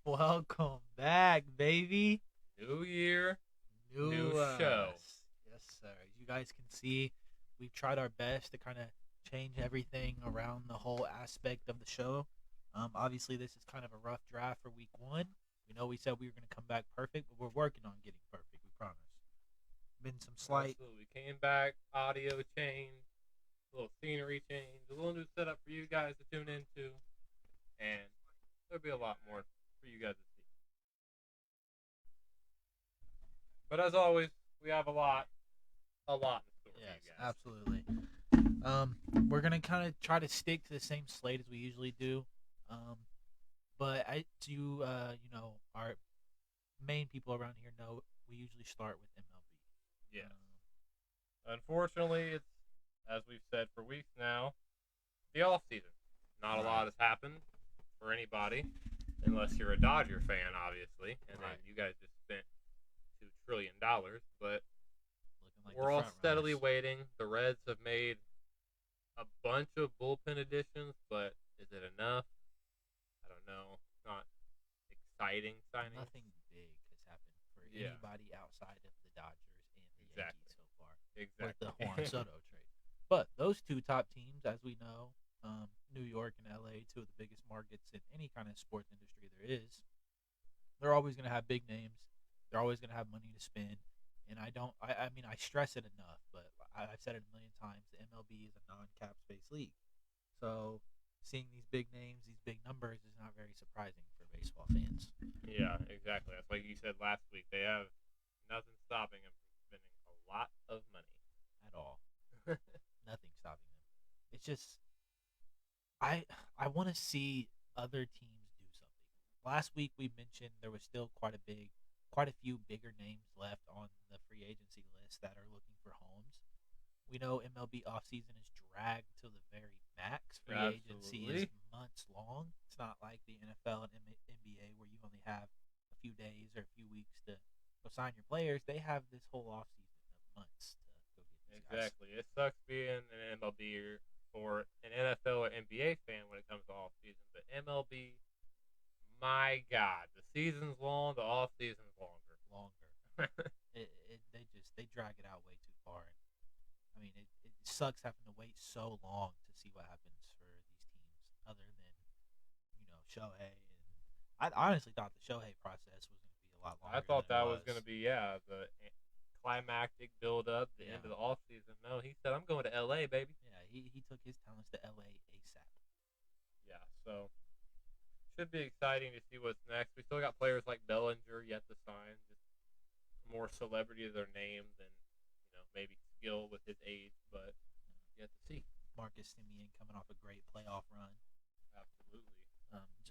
Welcome back, baby. New year, New, new show. Yes, sir. As you guys can see, we've tried our best to kind of change everything around the whole aspect of the show. Obviously, this is kind of a rough draft for week one. We know we said we were going to come back perfect, but we're working on getting perfect. We promise. Been some slight. Absolutely. Came back, audio change, a little scenery change, a little new setup for you guys to tune into, and there'll be a lot more for you guys to see. But as always, we have a lot in store for you Yes, guys. absolutely. We're gonna kind of try to stick to the same slate as we usually do. But our main people around here know we usually start with MLB. Yes. Unfortunately, it's, as we've said for weeks now, the off season. Not a lot has happened for anybody, unless you're a Dodger fan, obviously, and then you guys just spent $2 trillion. But Like we're all steadily waiting. The Reds have made a bunch of bullpen additions, but is it enough? I don't know. It's not exciting signing. Nothing big has happened for anybody outside of the Dodgers and the Yankees so far. Exactly. With the Juan Soto trade. But those two top teams, as we know, New York and LA, two of the biggest markets in any kind of sports industry there is, they're always going to have big names. They're always going to have money to spend. And I stress it enough, but I've said it a million times. The MLB is a non-cap space league. So seeing these big names, these big numbers is not very surprising for baseball fans. Yeah, exactly. That's like you said last week. They have nothing stopping them from spending a lot of money. At all. Nothing stopping them. It's just I want to see other teams do something. Last week we mentioned there was still quite a few bigger names left on the free agency list that are looking for homes. We know MLB offseason is dragged to the very max. Free agency is months long. It's not like the NFL and NBA where you only have a few days or a few weeks to go sign your players. They have this whole offseason of months to go get these guys. Exactly. It sucks being an MLB or an NFL or NBA fan when it comes to offseason, but MLB, my God, the season's long, the off season's longer. They drag it out way too far. And, it sucks having to wait so long to see what happens for these teams. Other than Shohei, and I honestly thought the Shohei process was going to be a lot longer. I thought that was going to be the climactic build up, the end of the off season. No, he said I'm going to LA, baby. Yeah, he took his talents to LA ASAP. Yeah, so should be exciting to see what's next. We still got players like Bellinger yet to sign. Just more celebrity of their name than maybe skill with his age, but yet to see. Marcus Semien coming off a great playoff run. Absolutely.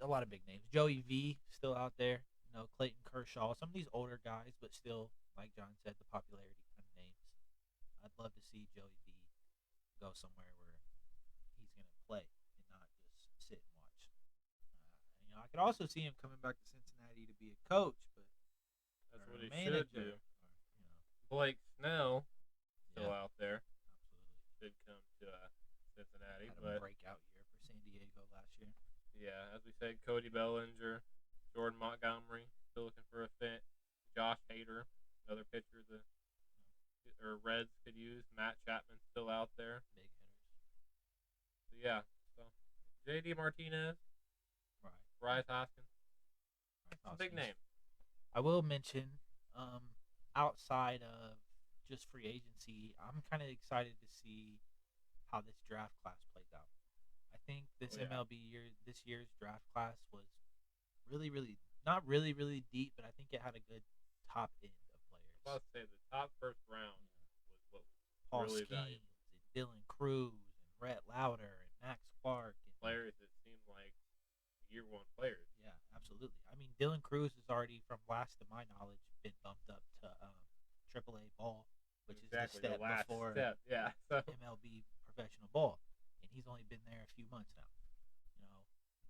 A lot of big names. Joey V still out there. Clayton Kershaw. Some of these older guys, but still, like John said, the popularity kind of names. I'd love to see Joey V go somewhere where he's going to play and not just sit and watch. I could also see him coming back to Cincinnati to be a coach, but that's what he should do. Blake Snell still out there. Absolutely. Should come to Cincinnati. Had a breakout year for San Diego last year. Yeah, as we said, Cody Bellinger, Jordan Montgomery, still looking for a fit. Josh Hader, another pitcher the Reds could use. Matt Chapman still out there. Big hitters. So J.D. Martinez. Right. Bryce Hoskins. Big name. I will mention, outside of just free agency, I'm kind of excited to see how this draft class plays out. I think this this year's draft class was really, really, not really, really deep, but I think it had a good top end of players. I was about to say the top first round was what was Paul really Skeens valuable. and Dylan Cruz and Rhett Lauder and Max Clark. And players that seemed like year one players. Yeah, absolutely. Dylan Cruz has already, from last to my knowledge, been bumped up to AAA ball, which is the step before MLB professional ball, and he's only been there a few months now.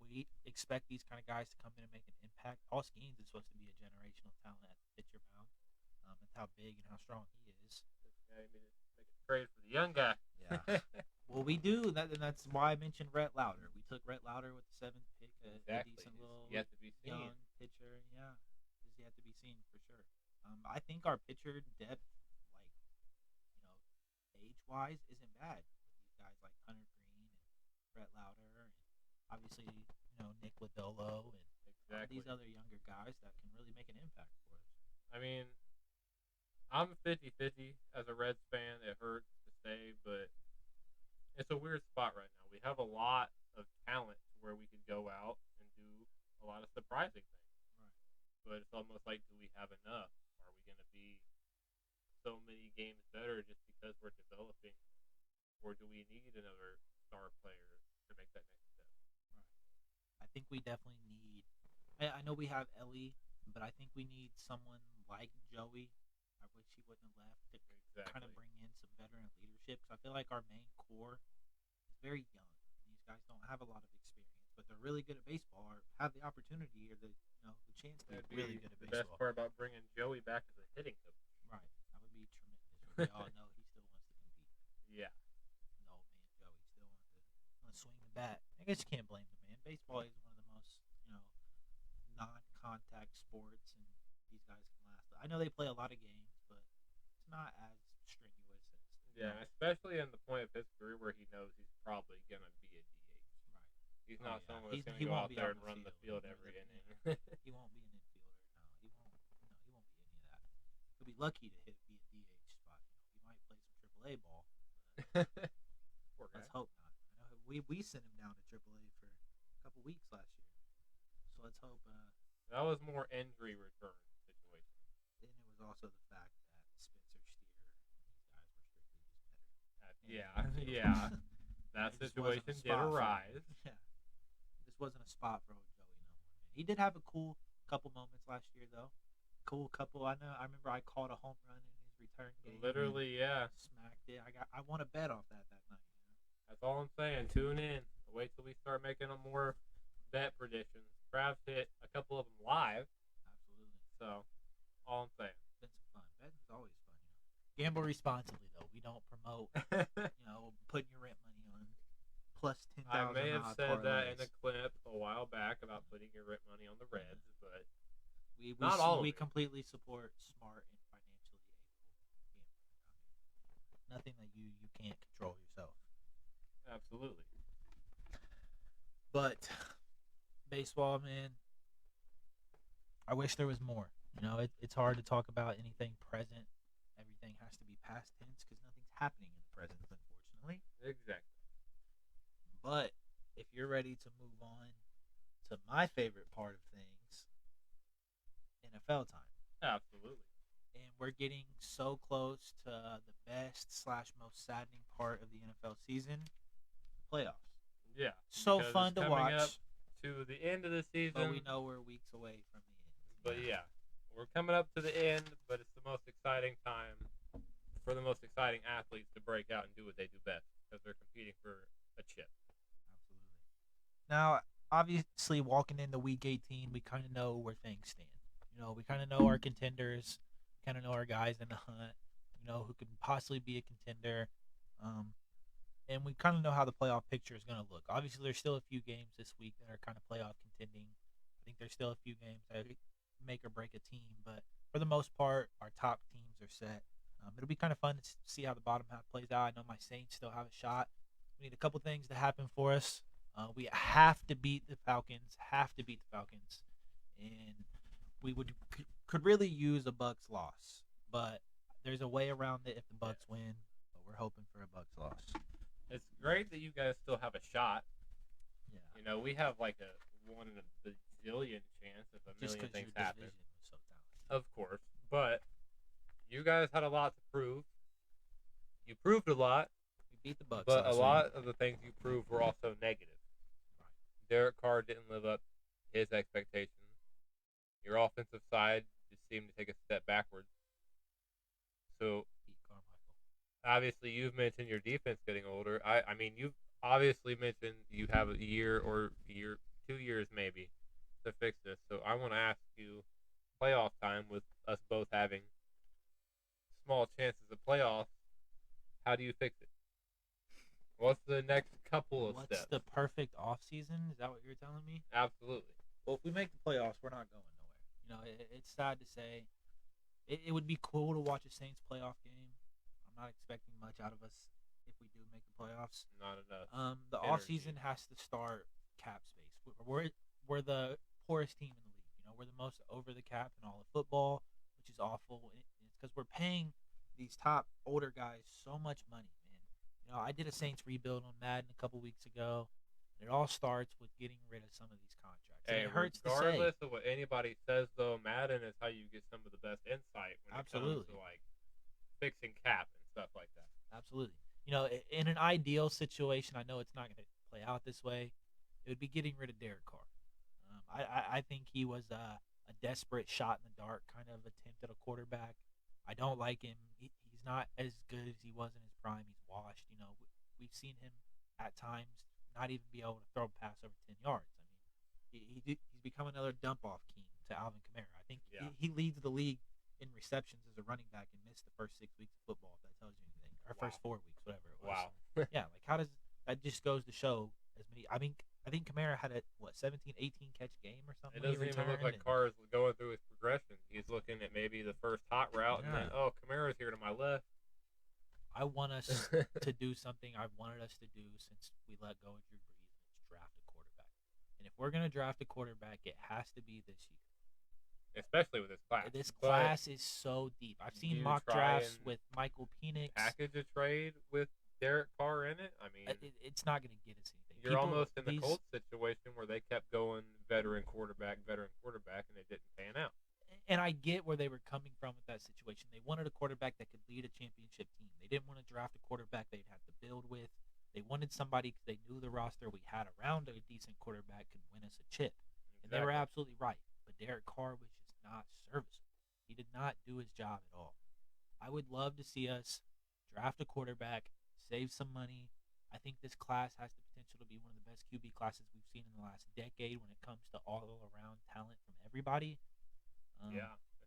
We expect these kind of guys to come in and make an impact. Paul Skeens is supposed to be a generational talent at the pitcher mound. That's how big and how strong he is. Yeah, make a trade for the young guy. Yeah. Well, we do, and that's why I mentioned Rhett Lauder. We took Rhett Lauder with the 7th pick, a decent little young pitcher. seen for sure. I think our pitcher depth, like age wise, isn't bad. With these guys like Hunter Green and Brett Lauder, and obviously Nick Lodolo and Exactly. these other younger guys that can really make an impact for us. I mean, I'm 50-50 as a Reds fan. It hurts to say, but it's a weird spot right now. We have a lot of talent where we could go out and do a lot of surprising things. Right. But it's almost like, do we have enough? Are we going to be so many games better just because we're developing, or do we need another star player to make that next step? Right. I think we definitely need. I know we have Ellie, but I think we need someone like Joey. I wish he wouldn't have left to kind of bring in some veteran leadership. Cause I feel like our main core is very young. These guys don't have a lot of experience, but they're really good at baseball, or have the opportunity or the the chance to be really good at the baseball. best part about bringing Joey back as a hitting coach. Right. That would be tremendous. We all know he still wants to compete. Yeah. The old man Joey still wants to swing the bat. I guess you can't blame the man. Baseball is one of the most non-contact sports, and these guys can last. I know they play a lot of games, but it's not as strenuous as especially in the point of his career where he knows he's probably gonna be a DH. Right. He's not someone that's gonna he go won't out be there on and run the field every inning. He won't be an infielder. No, he won't. No, he won't be any of that. He'll be lucky to be a DH spot. He might play some AAA ball. Poor guy. Let's hope not. I know we sent him down to AAA for a couple weeks last year. So let's hope. That was more injury return situation. And it was also the fact that Spencer Steer and these guys were strictly just better. Yeah. That situation did arise. Yeah. This wasn't a spot for old Joey no more, man. He did have a cool couple moments last year, though. Cool couple. I remember I caught a home run in his return game. Literally, yeah. Smacked it. I won a bet off that night. That's all I'm saying. Tune in. Wait till we start making a more bet predictions. Krabs hit a couple of them live. Absolutely. So, all I'm saying. It's been some fun. Betting's always fun, Gamble responsibly, though. We don't promote, putting your rent money on plus 10,000. I may have said that in a clip a while back about putting your rent money on the Reds, but not all of we it. completely support smart and financially able gambling. Nothing that you can't control yourself. Absolutely. But baseball, man, I wish there was more. It's hard to talk about anything present. Everything has to be past tense because nothing's happening in the present, unfortunately. Exactly. But if you're ready to move on to my favorite part of things, NFL time. Absolutely. And we're getting so close to the best/most saddening part of the NFL season, the playoffs. Yeah. So fun to watch. Up to the end of the season. But we know we're weeks away from the end. But yeah, we're coming up to the end, but it's the most exciting time for the most exciting athletes to break out and do what they do best because they're competing for a chip. Absolutely. Now, obviously, walking into Week 18, we kind of know where things stand. We kind of know our contenders, kind of know our guys in the hunt, who could possibly be a contender. And we kind of know how the playoff picture is going to look. Obviously, there's still a few games this week that are kind of playoff contending. I think there's still a few games that make or break a team. But for the most part, our top teams are set. It'll be kind of fun to see how the bottom half plays out. I know my Saints still have a shot. We need a couple things to happen for us. We have to beat the Falcons. And we could really use a Bucs loss. But there's a way around it if the Bucs win. But we're hoping for a Bucs loss. It's great that you guys still have a shot. Yeah. We have like a 1 in a bazillion chance if a million things happen. So of course. But you guys had a lot to prove. You proved a lot. We beat the Bucs. But a lot of the things you proved were also negative. Right. Derek Carr didn't live up to his expectations. Your offensive side just seemed to take a step backwards. So, obviously, you've mentioned your defense getting older. I mean, you've obviously mentioned you have a year or 2 years maybe to fix this. So, I want to ask you, playoff time with us both having small chances of playoffs, how do you fix it? What's the next couple of steps? What's the perfect offseason? Is that what you're telling me? Absolutely. Well, if we make the playoffs, we're not going nowhere. It's sad to say. It would be cool to watch a Saints playoff game. I'm not expecting much out of us if we do make the playoffs. Not enough The energy. offseason has to start cap space. We're the poorest team in the league. We're the most over the cap in all of football, which is awful. It's because we're paying these top older guys so much money, man. I did a Saints rebuild on Madden a couple weeks ago, and it all starts with getting rid of some of these contracts. And Hey, it hurts to say. regardless of what anybody says, though, Madden is how you get some of the best insight when it comes Absolutely. to like fixing cap and stuff like that. Absolutely. In an ideal situation, I know it's not going to play out this way. It would be getting rid of Derek Carr. I think he was a desperate shot in the dark kind of attempt at a quarterback. I don't like him. He's not as good as he was in his prime. He's washed. We've seen him at times not even be able to throw a pass over 10 yards. I mean, he's become another dump off king to Alvin Kamara. I think he leads the league in receptions as a running back and missed the first 6 weeks of football, if that tells you anything. Or first 4 weeks, whatever it was. Wow. Yeah, like how does that just goes to show as many. I think Kamara had a 17, 18 catch game or something. It doesn't even look like Carr is going through his progression. He's looking at maybe the first hot route, and then Kamara's here to my left. I want us to do something I've wanted us to do since we let go of Drew Brees, and it's draft a quarterback. And if we're gonna draft a quarterback, it has to be this year. Especially with this class. This class is so deep. I've seen mock drafts with Michael Penix. Package a trade with Derek Carr in it. I mean, it's not going to get us anything. You're almost in the Colts situation where they kept going veteran quarterback, and it didn't pan out. And I get where they were coming from with that situation. They wanted a quarterback that could lead a championship team. They didn't want to draft a quarterback they'd have to build with. They wanted somebody because they knew the roster we had around a decent quarterback could win us a chip. And they were absolutely right. But Derek Carr was just not serviceable. He did not do his job at all. I would love to see us draft a quarterback, save some money. I think this class has the potential to be one of the best QB classes we've seen in the last decade when it comes to all-around talent from everybody.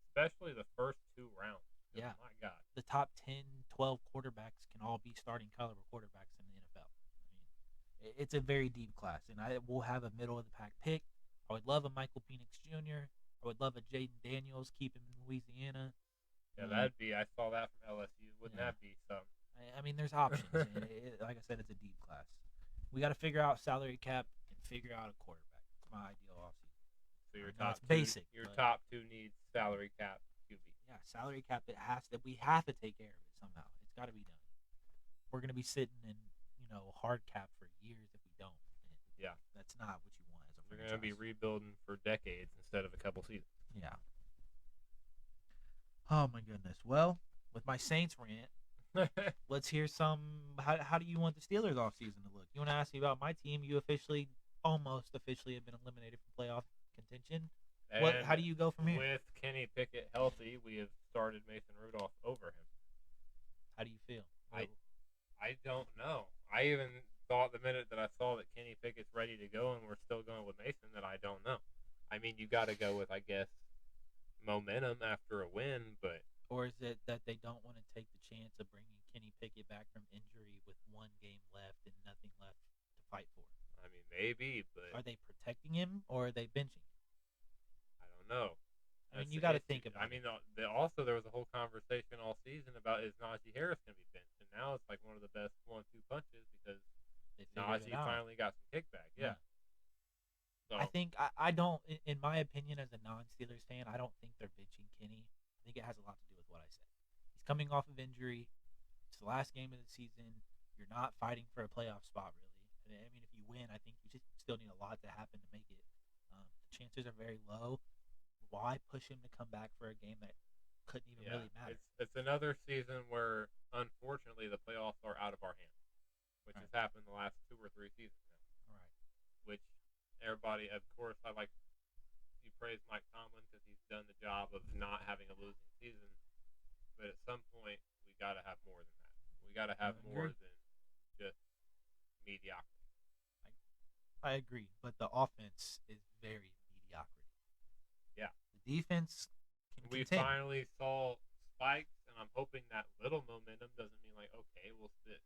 Especially the first 2 rounds. Yeah. My God. The top 10, 12 quarterbacks can all be starting caliber quarterbacks in the NFL. I mean, it's a very deep class, and we'll have a middle-of-the-pack pick. I would love a Michael Penix Jr. I would love a Jaden Daniels, keep him in Louisiana. Yeah, that'd be. I saw that from LSU. Wouldn't that be something? I mean, there's options. Like I said, it's a deep class. We got to figure out salary cap and figure out a quarterback. It's my ideal offseason. So your top two, basic. Top 2 needs salary cap QB. Yeah, salary cap. We have to take care of it somehow. It's got to be done. We're gonna be sitting in hard cap for years if we don't. And that's not what you want as a franchise. We're gonna be rebuilding for decades instead of a couple seasons. Yeah. Oh my goodness. Well, with my Saints rant, let's hear some. How do you want the Steelers offseason to look? You want to ask me about my team? You almost officially have been eliminated from playoff contention. How do you go from here? With Kenny Pickett healthy, we have started Mason Rudolph over him. How do you feel? I don't know. I even thought the minute that I saw that Kenny Pickett's ready to go and we're still going with Mason that I don't know. I mean, you got to go with, I guess, momentum after a win, but... Or is it that they don't want to take the chance of bringing Kenny Pickett back from injury with 1 game left and nothing left to fight for? I mean, maybe, but... Are they protecting him or are they benching him? I don't know. I mean, you got to think about it. I mean, also there was a whole conversation all season about is Najee Harris going to be benched, and now it's like one of the best 1-2 punches because Najee finally got some kickback. Yeah. So, I think I don't, in my opinion, as a non-Steelers fan, I don't think they're benching Kenny. I think it has a lot to do with what I said. He's coming off of injury. It's the last game of the season. You're not fighting for a playoff spot, really. I mean, if you win, I think you just still need a lot to happen to make it. The chances are very low. Why push him to come back for a game that couldn't even really matter? It's another season where, unfortunately, the playoffs are out of our hands, which has happened the last 2 or 3 seasons now. Right. Which everybody, of course, I like you praise Mike Tomlin because he's done the job of not having a losing season. But at some point, we got to have more than that. We got to have more than just mediocrity. I agree, but the offense is very mediocrity. Yeah. The defense can We contend. finally saw spikes, and I'm hoping that little momentum doesn't mean like, okay, we'll sit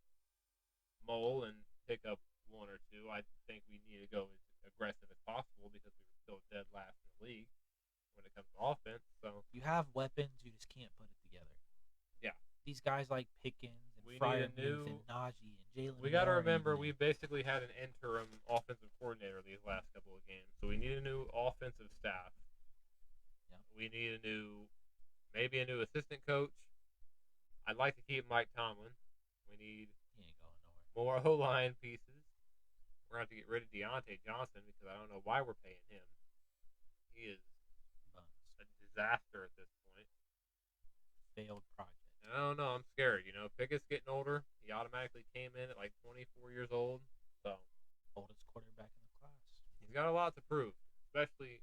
mole and pick up 1 or 2. I think we need to go as aggressive as possible because we were still dead last in the league when it it comes to offense. So You have weapons, you just can't put it together. yeah, These guys like Pickens and we need a Freiermuth and new. Najee and Jalen. We got to Warren remember even. we basically had an interim offensive coordinator these last couple of games, so we need a new offensive staff. Yeah. We need maybe a new assistant coach. I'd like to keep Mike Tomlin. We need He ain't going nowhere. more O line pieces. We're going to have to get rid of Deontay Johnson because I don't know why we're paying him. He is Buns. a disaster at this point. Failed project. And I don't know. I'm scared. Pickett's getting older. He automatically came in at like 24 years old. So Oldest quarterback in the class. he's got a lot to prove. Especially,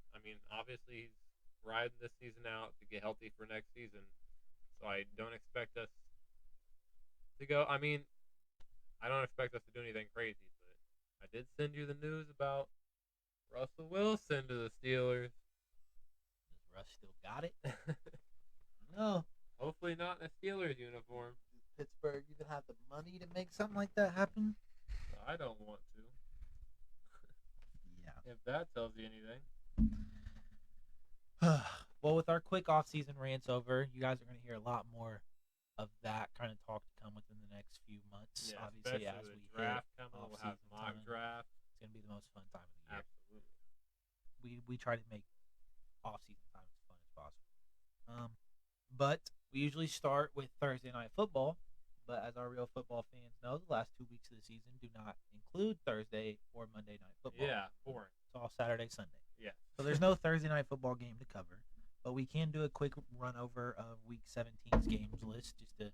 obviously he's riding this season out to get healthy for next season. So I don't expect us to go. I don't expect us to do anything crazy, but I did send you the news about Russell Wilson to the Steelers. Does Russ still got it? No. Hopefully not in a Steelers uniform. Does Pittsburgh even have the money to make something like that happen? I don't want to. Yeah. If that tells you anything. Well, with our quick off-season rants over, you guys are going to hear a lot more of that kind of talk to come within the next few months. Yeah, Obviously, as especially we with the draft coming, hit we'll have off-season mock time. draft. It's going to be the most fun time of the year. Absolutely. We try to make off-season time as fun as possible. But we usually start with Thursday night football. But as our real football fans know, the last 2 weeks of the season do not include Thursday or Monday night football. Yeah, boring. It's all Saturday, Sunday. Yeah. So there's no Thursday night football game to cover. But we can do a quick run over of Week 17's games list, just a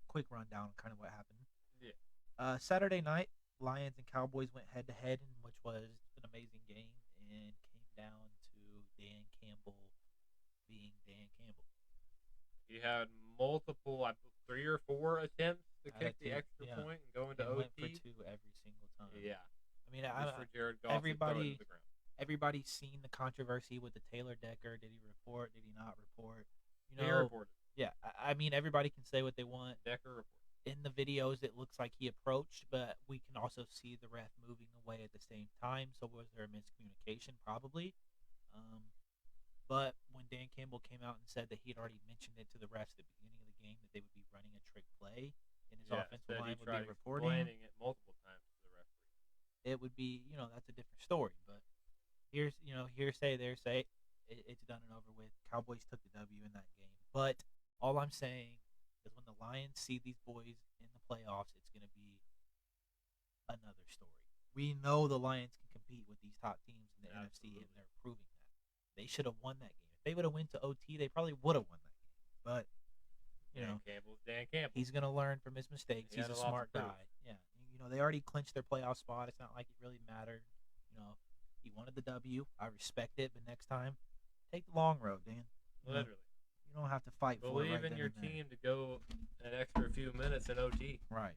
quick rundown of kind of what happened. Yeah. Saturday night, Lions and Cowboys went head-to-head, which was an amazing game, and came down to Dan Campbell being Dan Campbell. He had multiple, 3 or 4 attempts to kick the extra point and go into He OT. went for 2 every single time. Yeah. I mean, Just for Jared Goff to throw it to the ground. everybody's seen the controversy with the Taylor Decker. Did he report? Did he not report? He reported. Yeah, I mean, everybody can say what they want. Decker reported. In the videos, it looks like he approached, but we can also see the ref moving away at the same time. So was there a miscommunication? Probably. But when Dan Campbell came out and said that he had already mentioned it to the refs at the beginning of the game that they would be running a trick play and his offensive line would be reporting, explaining it multiple times to the referee. it would be, that's a different story. But here's, hearsay, there's it's done and over with. Cowboys took the W in that game. But all I'm saying is when the Lions see these boys in the playoffs, it's going to be another story. We know the Lions can compete with these top teams in the NFC, and they're proving that. They should have won that game. If they would have went to OT, they probably would have won that game. But, Dan Campbell's Dan Campbell. He's going to learn from his mistakes. He's a smart guy. Yeah. They already clinched their playoff spot. It's not like it really mattered. He wanted the W. I respect it, but next time, take the long road, Dan. Literally. You don't have to fight for it. Believe in your team to go an extra few minutes in OT. Right.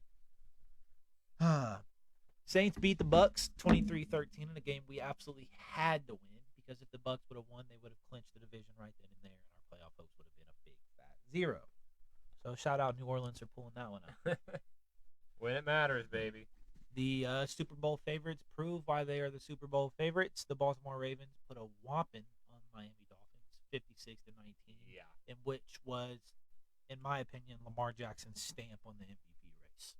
Saints beat the Bucks 23-13 in a game we absolutely had to win, because if the Bucks would have won, they would have clinched the division right then and there, and our playoff hopes would have been a big fat 0. So shout out New Orleans for pulling that one out. When it matters, baby. The Super Bowl favorites prove why they are the Super Bowl favorites. The Baltimore Ravens put a whopping on Miami Dolphins, 56-19. Yeah. In which was, in my opinion, Lamar Jackson's stamp on the MVP race.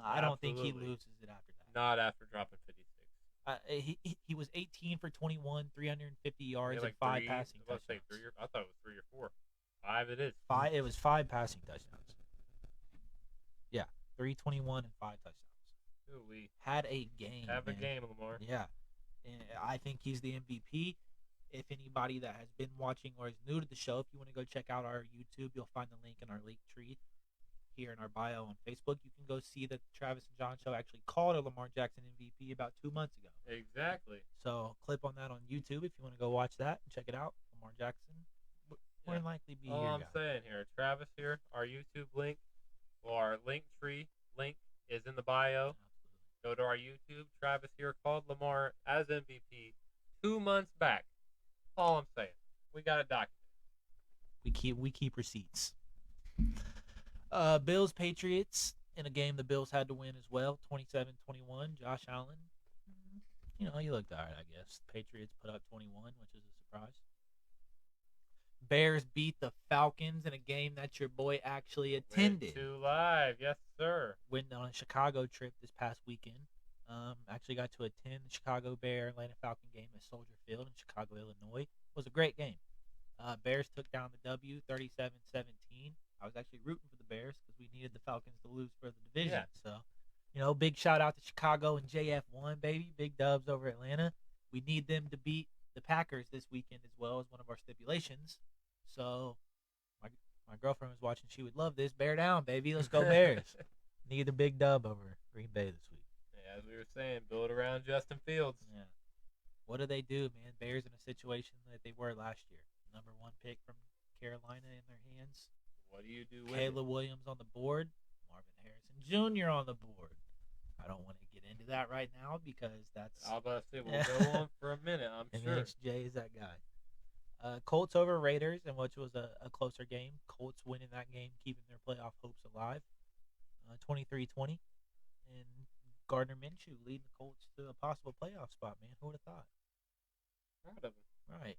I don't think he loses it after that. Not after dropping 56. He was 18 for 21, 350 yards, and 5 passing touchdowns. I thought it was 3 or 4. 5 it is. 5. It was 5 passing touchdowns. Yeah, 321 and 5 touchdowns. We had a game. Have a game, Lamar. Yeah, and I think he's the MVP. If anybody that has been watching or is new to the show, if you want to go check out our YouTube, you'll find the link in our link tree here in our bio on Facebook. You can go see that the Travis and John show actually called a Lamar Jackson MVP about 2 months ago. Exactly. So clip on that on YouTube if you want to go watch that and check it out. Lamar Jackson more than likely be All I'm saying here, Travis here, our YouTube link or our link tree link is in the bio. Go to our YouTube. Travis here called Lamar as MVP 2 months back. All I'm saying. We got it documented. We keep receipts. Bills Patriots in a game the Bills had to win as well, 27-21. Josh Allen, he looked all right, I guess. Patriots put up 21, which is a surprise. Bears beat the Falcons in a game that your boy actually attended. Went to live, yes sir. Went on a Chicago trip this past weekend. Actually got to attend the Chicago Bear Atlanta Falcon game at Soldier Field in Chicago, Illinois. It was a great game. Bears took down the W 37-17. I was actually rooting for the Bears because we needed the Falcons to lose for the division. Yeah. So, big shout out to Chicago and JF1, baby. Big dubs over Atlanta. We need them to beat the Packers this weekend as well as one of our stipulations. So, my girlfriend was watching. She would love this. Bear down, baby. Let's go Bears. Need a big dub over Green Bay this week. Yeah, as we were saying, build around Justin Fields. Yeah. What do they do, man? Bears in a situation that they were last year. Number 1 pick from Carolina in their hands. What do you do with Caleb Williams on the board. Marvin Harrison Jr. on the board. I don't want to get into that right now because that's... I was about to say, we'll go on for a minute, I'm and sure. Jay is that guy. Colts over Raiders, in which was a closer game. Colts winning that game, keeping their playoff hopes alive. 23-20. And Gardner Minshew leading the Colts to a possible playoff spot, man. Who would have thought? Proud of him. Right.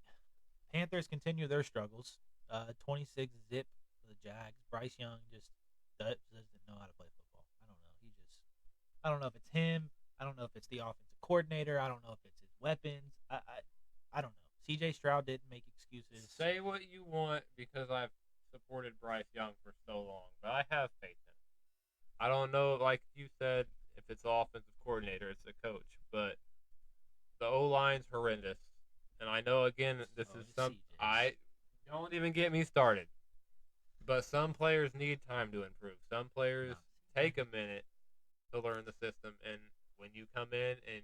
Panthers continue their struggles. 26 zip for the Jags. Bryce Young just doesn't know how to play football. I don't know. I don't know if it's him. I don't know if it's the offensive coordinator. I don't know if it's his weapons. I don't know. CJ Stroud didn't make excuses. Say what you want because I've supported Bryce Young for so long, but I have faith in him. I don't know, like you said, if it's the offensive coordinator, it's the coach, but the O-line's horrendous. And I know, again, this is some... I don't even get me started. But some players need time to improve. Some players take a minute to learn the system. And when you come in and...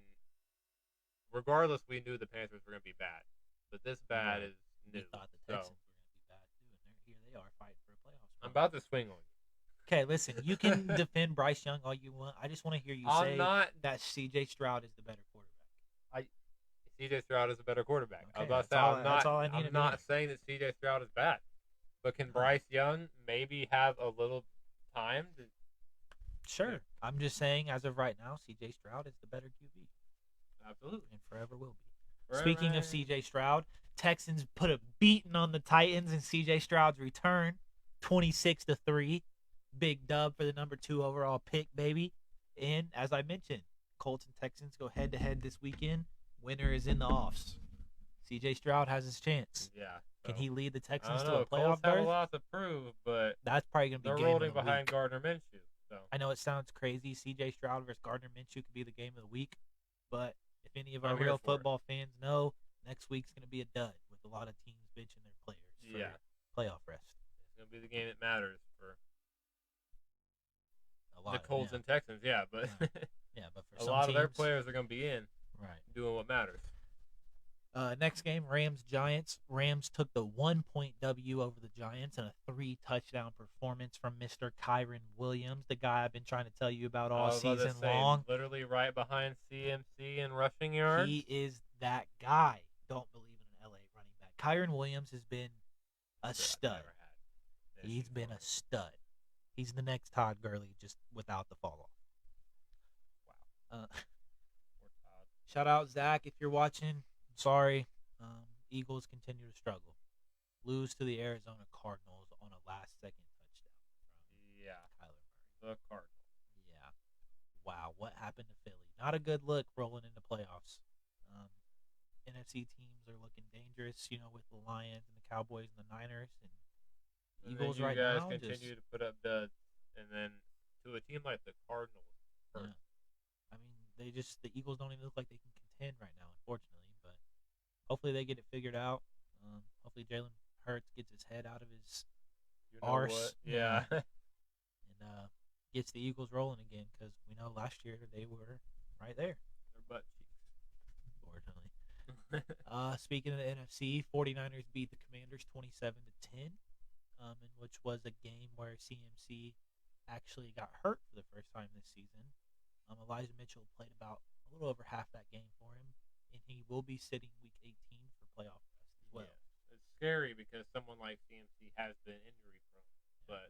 Regardless, we knew the Panthers were going to be bad. But this bad is new. We thought the Texans were going to be bad, too. And here they are fighting for a playoff spot. I'm about to swing on you. Okay, listen. You can defend Bryce Young all you want. I just want to hear you say that C.J. Stroud is the better quarterback. C.J. Stroud is a better quarterback. Okay, I'm not saying that C.J. Stroud is bad. But can Bryce Young maybe have a little time? Sure. I'm just saying, as of right now, C.J. Stroud is the better QB. Absolutely. And forever will be. Forever. Speaking of C.J. Stroud, Texans put a beating on the Titans in C.J. Stroud's return, 26-3. Big dub for the number 2 overall pick, baby. And as I mentioned, Colts and Texans go head-to-head this weekend. Winner is in the offs. C.J. Stroud has his chance. Yeah. Can he lead the Texans I don't to know. a playoff Colts have berth? a lot to prove, but that's probably going to be they're game rolling of the behind week. Gardner Minshew. So I know it sounds crazy. C.J. Stroud versus Gardner Minshew could be the game of the week, but if any of our real football fans know, next week's going to be a dud with a lot of teams benching their players for playoff rest. It's going to be the game that matters for the Colts and Texans, but but for a some lot teams, of their players are going to be in, doing what matters. Next game, Rams-Giants. Rams took the 1-point W over the Giants and a 3-touchdown performance from Mr. Kyren Williams, the guy I've been trying to tell you about all season long. Literally right behind CMC in rushing yards. He is that guy. Don't believe in an LA running back. Kyren Williams has been a stud. He's been a stud. He's the next Todd Gurley, just without the fall off. Wow. Shout out Zach if you're watching. Sorry. Eagles continue to struggle. Lose to the Arizona Cardinals on a last-second touchdown from Kyler Murray. The Cardinals. Yeah. Wow, what happened to Philly? Not a good look rolling into playoffs. NFC teams are looking dangerous, with the Lions and the Cowboys and the Niners. And Eagles right now. You guys continue to put up duds. And then to a team like the Cardinals. Yeah. I mean, the Eagles don't even look like they can contend right now, unfortunately. But hopefully they get it figured out. Hopefully Jalen Hurts gets his head out of his arse. Yeah. And gets the Eagles rolling again because we know last year they were right there. Their butt cheeks. Unfortunately. Speaking of the NFC, 49ers beat the Commanders 27-10, in which was a game where CMC actually got hurt for the first time this season. Elijah Mitchell played about a little over half that game for him, and he will be sitting Week 18 for playoff rest as well. Yeah. It's scary because someone like CMC has been injury prone, but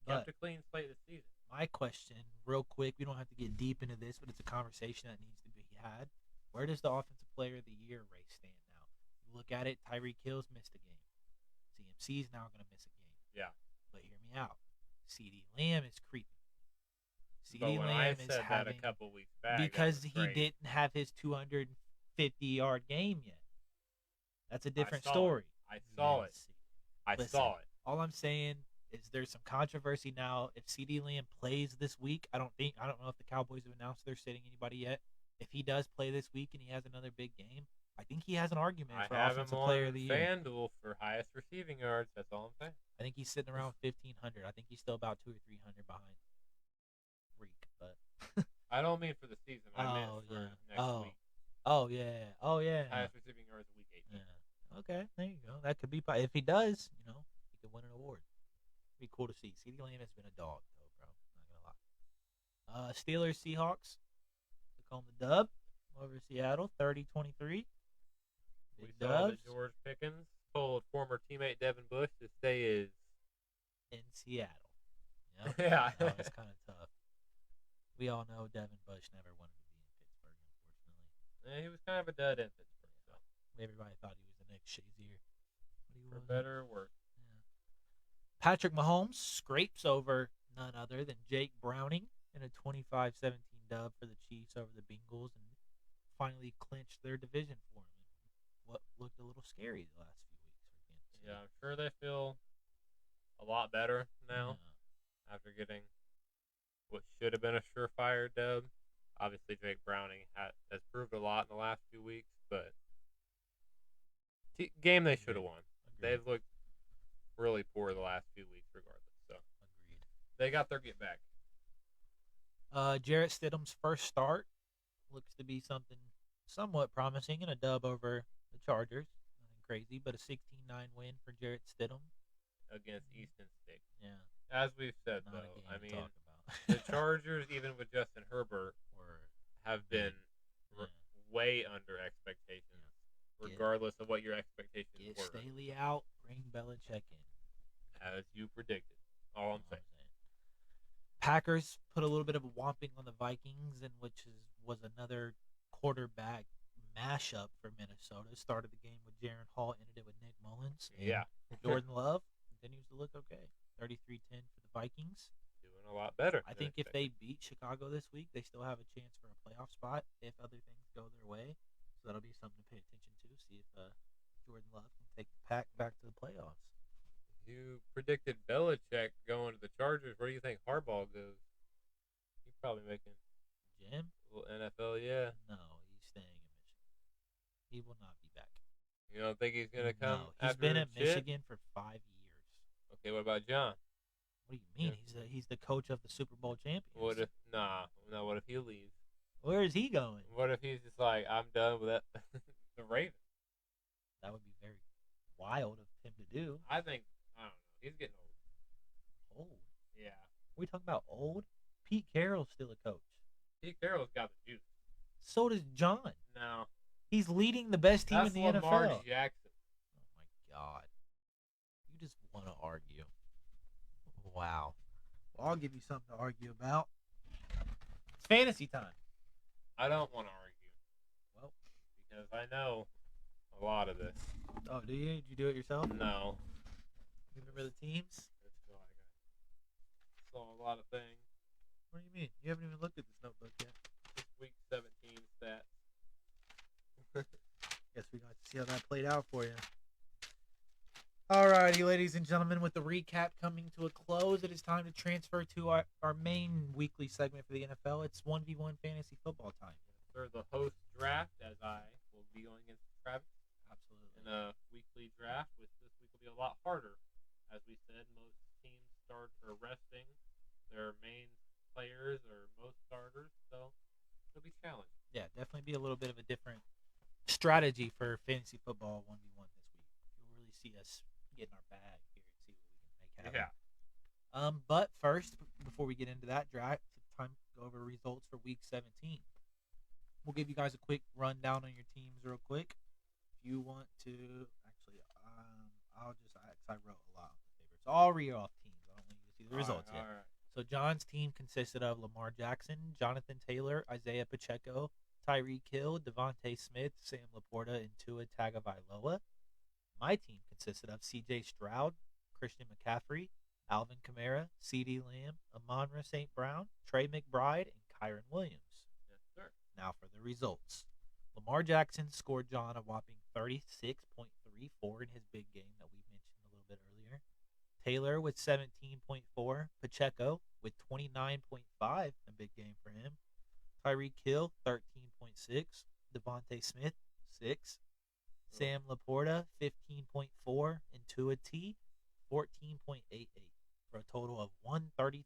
kept a clean slate this season. My question, real quick, we don't have to get deep into this, but it's a conversation that needs to be had. Where does the Offensive Player of the Year race stand now? You look at it, Tyreek Hill's missed a game. CMC's now going to miss a game. Yeah. But hear me out. CD Lamb is creeping. But CD when Lamb I is said that a having couple weeks back, because that was he great. didn't have his 250-yard game yet. That's a different saw it. story. I saw it. Yes. I Listen, saw it. All I'm saying is there's some controversy now. If CD Lamb plays this week, I don't know if the Cowboys have announced they're sitting anybody yet. If he does play this week and he has another big game, I think he has an argument for I have him Offensive Player of on the Year. FanDuel for highest receiving yards. That's all I'm saying. I think he's sitting around 1,500. I think he's still about 200 or 300 behind Reek, but I don't mean for the season. I meant for next week. Oh yeah. Highest receiving yards week 18. Yeah. Okay, there you go. That could be if he does. He could win an award. It'd be cool to see. CeeDee Lamb has been a dog, though, bro. Not gonna lie. Steelers Seahawks took home the dub over Seattle, 30-23. We Big saw dubs that George Pickens told former teammate Devin Bush to stay in Seattle. Yep. Yeah. It's kind of tough. We all know Devin Bush never wanted to be in Pittsburgh, unfortunately. Yeah, he was kind of a dud in Pittsburgh, so. Everybody thought he was the next Shazier. But he For wasn't. better or worse. Yeah. Patrick Mahomes scrapes over none other than Jake Browning in a 25-17 dub for the Chiefs over the Bengals and finally clinched their division for him. What looked a little scary the last few weeks for Kansas City. Yeah, I'm sure they feel a lot better now after getting what should have been a surefire dub. Obviously, Jake Browning has proved a lot in the last few weeks, but game they should have won. Agreed. They've looked really poor the last few weeks, regardless. So Agreed. they got their get back. Jarrett Stidham's first start looks to be something somewhat promising in a dub over the Chargers. Nothing crazy, but a 16-9 win for Jarrett Stidham Against Easton Stick. Yeah. As we've said, Not though, a game I to mean, talk about. the Chargers, even with Justin Herbert, have been way under expectations, regardless of what your expectations Get were. Staley out, bring Belichick in. As you predicted. All I'm saying. Packers put a little bit of a whomping on the Vikings, and was another quarterback mashup for Minnesota. Started the game with Jaron Hall, ended it with Nick Mullins. Yeah. Jordan Love continues to look okay. 33-10 for the Vikings. Doing a lot better. I think if they beat Chicago this week, they still have a chance for a playoff spot if other things go their way. So that'll be something to pay attention to. See if Jordan Love can take the pack back to the playoffs. You predicted Belichick going to the Chargers. Where do you think Harbaugh goes? He's probably making Jim? a little NFL, yeah. No, he's staying in Michigan. He will not be back. You don't think he's going to come No, he's been at Michigan for 5 years. Okay, what about John? What do you mean? He's the coach of the Super Bowl champions. What if what if he leaves? Where is he going? What if he's just like, I'm done with that the Ravens? That would be very wild of him to do. I don't know. He's getting old. Old? Yeah. What are we talking about old? Pete Carroll's still a coach. Pete Carroll's got the juice. So does John. No. He's leading the best team That's in the Lamar NFL. Jackson. Oh my God. You just want to argue. Wow. Well, I'll give you something to argue about. It's fantasy time. I don't want to argue. Well, because I know a lot of this. Oh, do you? Did you do it yourself? No. You remember the teams? I saw a lot of things. What do you mean? You haven't even looked at this notebook yet. This week 17 stats. Guess we got to see how that played out for you. Alrighty, ladies and gentlemen, with the recap coming to a close, it is time to transfer to our main weekly segment for the NFL. It's 1v1 fantasy football time. Sir, the host draft, as I will be going against Travis. Absolutely. In a weekly draft, which this week will be a lot harder. As we said, most teams are resting their main players or most starters, so it'll be challenging. Yeah, definitely be a little bit of a different strategy for fantasy football 1v1 this week. You'll really see us get in our bag here and see what we can make happen. Yeah. But first, before we get into that draft, it's time to go over results for Week 17. We'll give you guys a quick rundown on your teams real quick. If you want to, actually, I wrote a lot on the favorites. So I'll read off teams. I don't want you to see the results yet. All right. So John's team consisted of Lamar Jackson, Jonathan Taylor, Isaiah Pacheco, Tyreek Hill, Devontae Smith, Sam Laporta, and Tua Tagovailoa. My team consisted of C.J. Stroud, Christian McCaffrey, Alvin Kamara, C.D. Lamb, Amon-Ra St. Brown, Trey McBride, and Kyron Williams. Yes, sir. Now for the results. Lamar Jackson scored John a whopping 36.34 in his big game that we mentioned a little bit earlier. Taylor with 17.4. Pacheco with 29.5, a big game for him. Tyreek Hill, 13.6. Devontae Smith, 6. Sam Laporta, 15.4. And Tua T, 14.88 for a total of 133.12.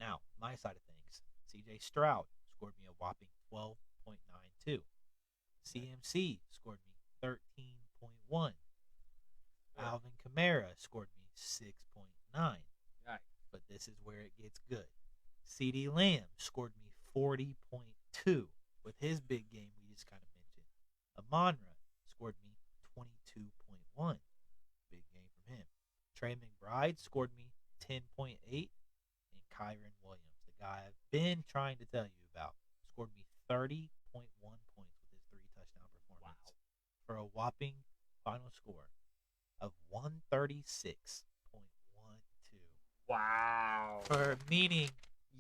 Now, my side of things. C.J. Stroud scored me a whopping 12.92. CMC scored me 13.1. Alvin Kamara scored me 6.9. But this is where it gets good. C.D. Lamb scored me 40.2 with his big game we just kind of mentioned. Amon-Ra scored me 22.1. Big game from him. Trey McBride scored me 10.8. And Kyron Williams, the guy I've been trying to tell you about, scored me 30.1 points with his 3 touchdown performance. Wow. For a whopping final score of 136.12. Wow. For meaning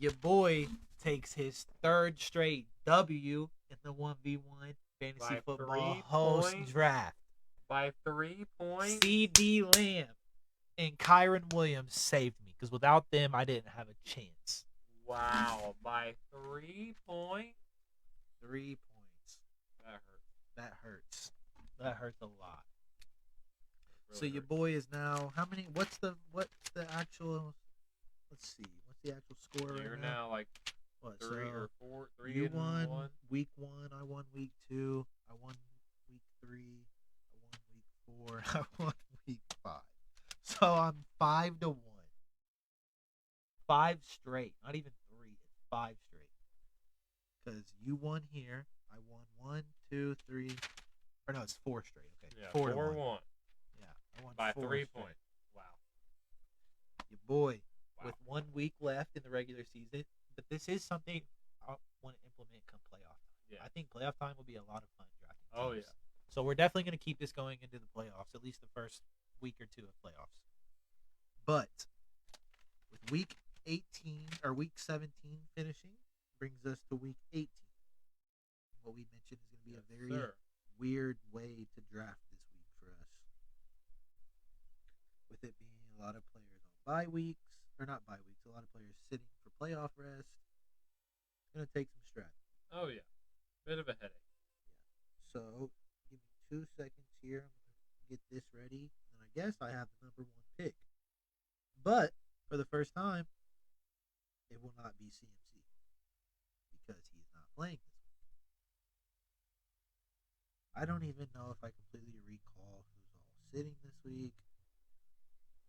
your boy takes his 3rd straight W in the 1v1 fantasy By football 3 host points? draft. By 3 points? C.D. Lamb and Kyron Williams saved me because without them, I didn't have a chance. Wow. By 3 points? 3 points. That hurts. That hurts. That hurts a lot. Really so your hurts. boy is now how many? What's the actual? Let's see. What's the actual score You're right now? now like What? 3 or 4. 3 You and won 1. week 1. I won week 2. I won week 3. I won week 4. I won week 5. So I'm 5-1. 5 straight. Not even 3. It's 5 straight. Because you won here. I won 1, 2, 3. Or no, it's 4 straight. Okay. Yeah, 4 to 4-1. 1. Yeah. I won By 4 3 straight. points. Wow. Your boy. Wow. With 1 week left in the regular season. But this is something I want to implement come playoff time. Yeah. I think playoff time will be a lot of fun drafting teams. Oh, yeah. So we're definitely going to keep this going into the playoffs, at least the first week or 2 of playoffs. But with week 18 or week 17 finishing brings us to week 18. What we mentioned is going to be a very weird way to draft this week for us. With it being a lot of players on bye weeks, or not bye weeks, a lot of players sitting for playoff rest. It's going to take some strategy. Oh, yeah. Bit of a headache. Yeah. So, give me 2 seconds here. I'm going to get this ready. And I guess I have the number 1 pick. But, for the first time, it will not be CMC. Because he's not playing this week. I don't even know if I completely recall who's all sitting this week.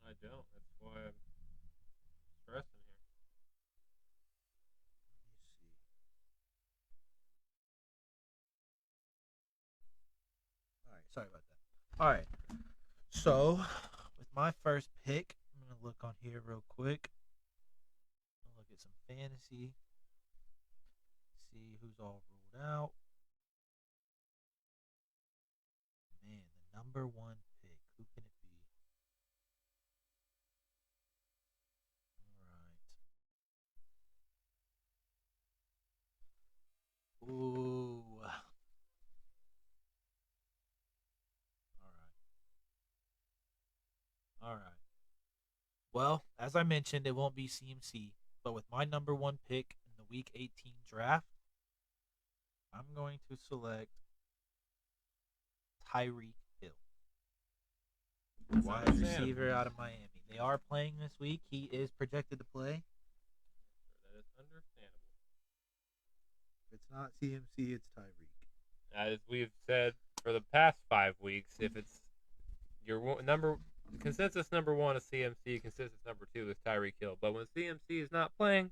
I don't. That's why I'm stressing here. Let me see. Alright, sorry about that. Alright. So, with my first pick, I'm going to look on here real quick. I'll look at some fantasy. See who's all ruled out. Man, the number 1 pick. Who can it be? Alright. Ooh. Alright. Well, as I mentioned, it won't be CMC. But with my number 1 pick in the Week 18 draft, I'm going to select Tyreek Hill. Wide receiver out of Miami. They are playing this week. He is projected to play. That is understandable. If it's not CMC, it's Tyreek. As we've said for the past 5 weeks, if it's your consensus number 1 is CMC, consensus number 2 is Tyreek Hill. But when CMC is not playing,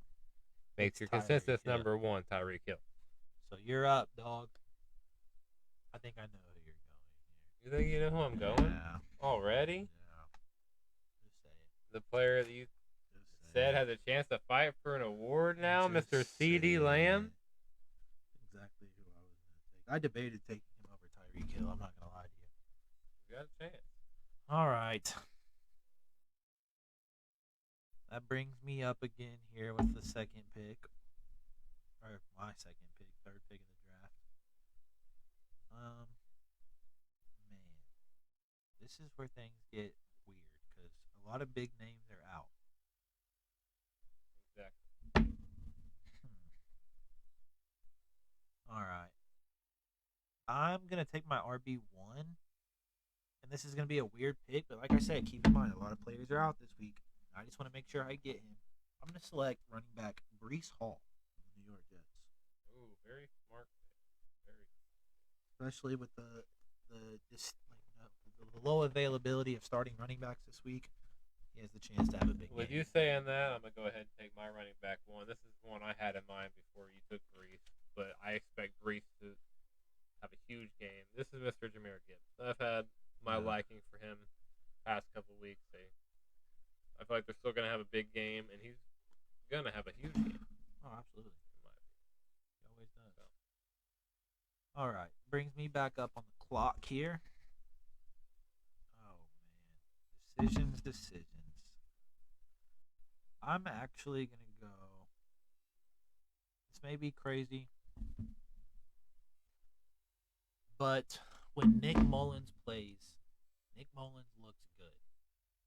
makes your consensus number 1 Tyreek Hill. So you're up, dog. I think I know who you're going here. You think you know who I'm going? Yeah. Already? Yeah. Just say it. The player that you said has a chance to fight for an award now, Just Mr. C.D. Lamb? Exactly who I was going to take. I debated taking him over Tyreek Hill. I'm not going to lie to you. a chance. All right. That brings me up again here with the second pick. Or my second pick, third pick of the draft. Man, this is where things get weird because a lot of big names are out. Exactly. All right. I'm going to take my RB1. And this is going to be a weird pick, but like I said, keep in mind a lot of players are out this week. I just want to make sure I get him. I'm going to select running back Brees Hall from the New York Jets. Ooh, very smart pick. Very. Especially with the low availability of starting running backs this week, he has the chance to have a big With game. you saying that, I'm gonna go ahead and take my running back one. This is one I had in mind before you took Brees, but I expect Brees to have a huge game. This is Mr. Jahmyr Gibbs. I've had my liking for him past couple weeks. I feel like they're still gonna have a big game, and he's gonna have a huge game. Oh, absolutely. In my opinion. He always does. So. All right, brings me back up on the clock here. Oh man, decisions. I'm actually gonna go. This may be crazy, but when Nick Mullins plays, Nick Mullins looks good.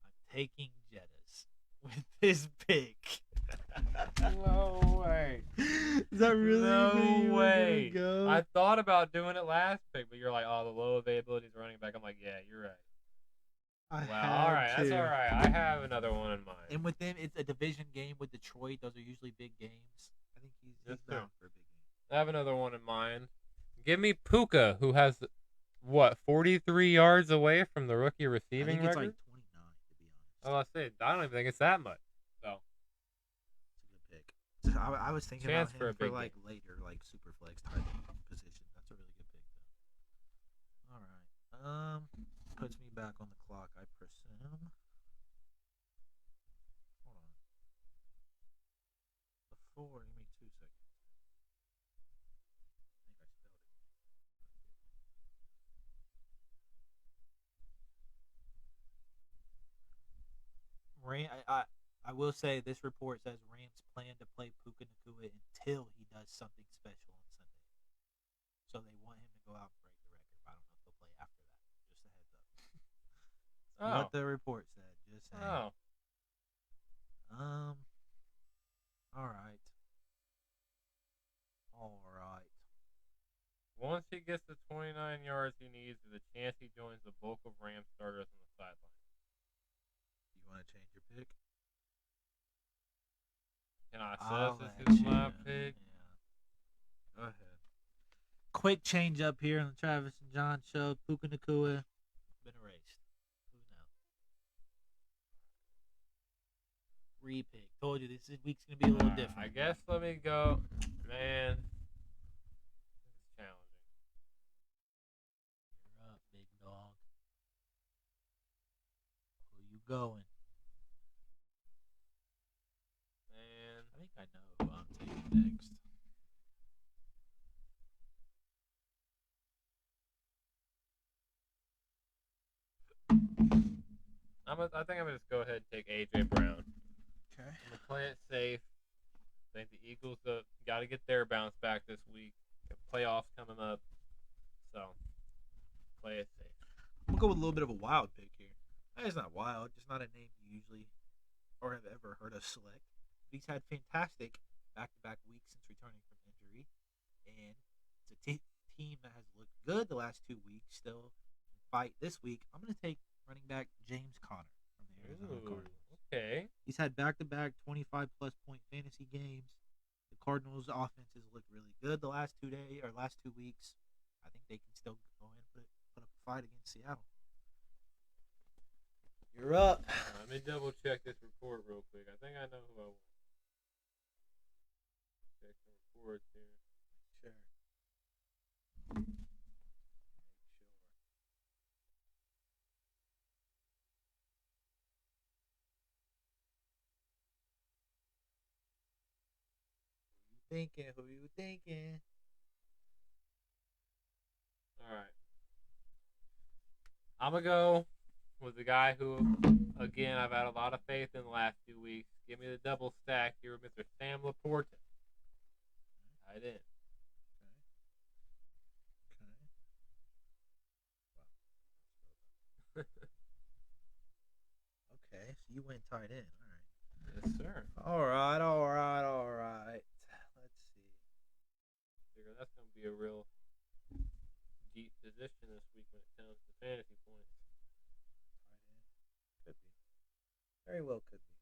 I'm taking Jettas with this pick. No way. Is that really no way? Go? I thought about doing it last pick, but you're like, oh, the low availability is running back. I'm like, yeah, you're right. Wow, all right, that's all right. I have another one in mind. And with them, it's a division game with Detroit. Those are usually big games. I think he's bound for a big game. I have another one in mind. Give me Puka, who has, 43 yards away from the rookie receiving I think record? It's like 29, to be honest. Oh, I don't even think it's that much. So. It's a good pick. I was thinking Chance about him for like later, like super flex type position. That's a really good pick, though. All right. Puts me back on the clock, I presume. Hold on. Before, give me 2 seconds. I think I spelled it. I will say this report says Rams plan to play Puka Nacua until he does something special on Sunday. So they want him to go out and break the record. But I don't know if they'll play after that. Just a heads up. What the report said. Just saying. Oh. All right. Once he gets the 29 yards he needs, there's a chance he joins the bulk of Rams starters on the sideline. You want to change your pick? Can I say this is my pick? Yeah. Go ahead. Quick change up here on the Travis and John show. Puka Nacua been erased. Who knows? Repick. Told you this week's gonna be a little different. I guess let me go. Man, this is challenging. You're up, big dog. Who you going? Man, I think I know who I'm taking next. I think I'm gonna just go ahead and take AJ Brown. Okay. I'm gonna play it safe. I think the Eagles got to get their bounce back this week. Playoffs coming up, so play it safe. I'm gonna go with a little bit of a wild pick here. It's not wild, just not a name you usually or have ever heard us select. But he's had fantastic back-to-back weeks since returning from injury, and it's a team that has looked good the last 2 weeks. Still fight this week. I'm gonna take running back James Conner from the Arizona Cardinals. Okay. He's had back-to-back 25-plus point fantasy games. The Cardinals' offenses looked really good the last 2 weeks. I think they can still go in and put up a fight against Seattle. You're up. Let me double check this report real quick. I think I know who I want. Check the reports here. Sure. Who you thinking? All right. I'm going to go with the guy who, again, I've had a lot of faith in the last 2 weeks. Give me the double stack here with Mr. Sam Laporta. Tight end. Okay, so you went tight end. All right. Yes, sir. All right. Let's see. Figure that's going to be a real deep position this week when it comes to fantasy points. Tight end. Could be. Very well could be.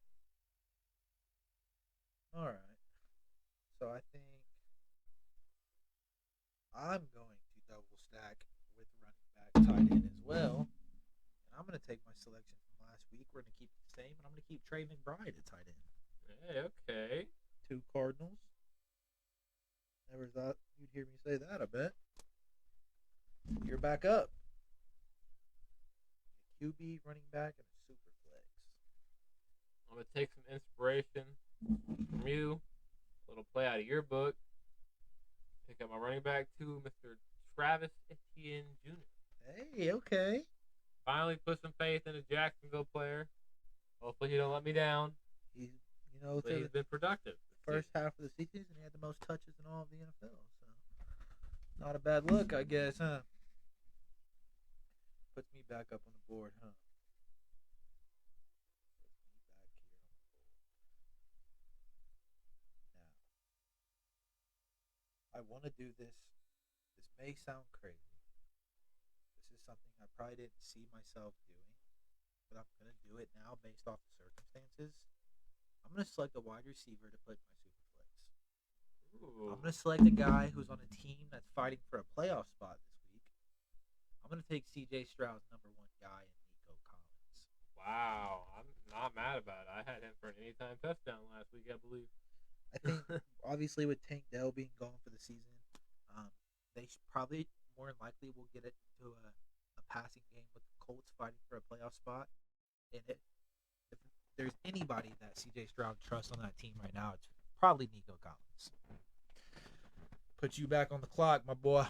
All right. So I think I'm going to double stack with running back tight end as well. And I'm going to take my selection from last week. We're going to keep it the same, and I'm going to keep Trey McBride at tight end. Hey, okay. 2 Cardinals. Never thought you'd hear me say that, I bet. You're back up. QB, running back, and a super flex. I'm going to take some inspiration from you. A little play out of your book. Pick up my running back too, Mr. Travis Etienne Jr. Hey, okay. Finally put some faith in a Jacksonville player. Hopefully he don't let me down. He's been productive. First half of the season, he had the most touches in all of the NFL. So, not a bad look, I guess, huh? Puts me back up on the board, huh? Now, I want to do this. This may sound crazy. This is something I probably didn't see myself doing, but I'm going to do it now based off the circumstances. I'm going to select a wide receiver to put in my super flex. Ooh. I'm going to select a guy who's on a team that's fighting for a playoff spot this week. I'm going to take C.J. Stroud's number 1 guy in Nico Collins. Wow. I'm not mad about it. I had him for an anytime touchdown last week, I believe. I think, obviously, with Tank Dell being gone for the season, they probably more than likely will get it into a passing game with the Colts fighting for a playoff spot. And if there's anybody that C.J. Stroud trusts on that team right now, it's probably Nico Collins. Put you back on the clock, my boy.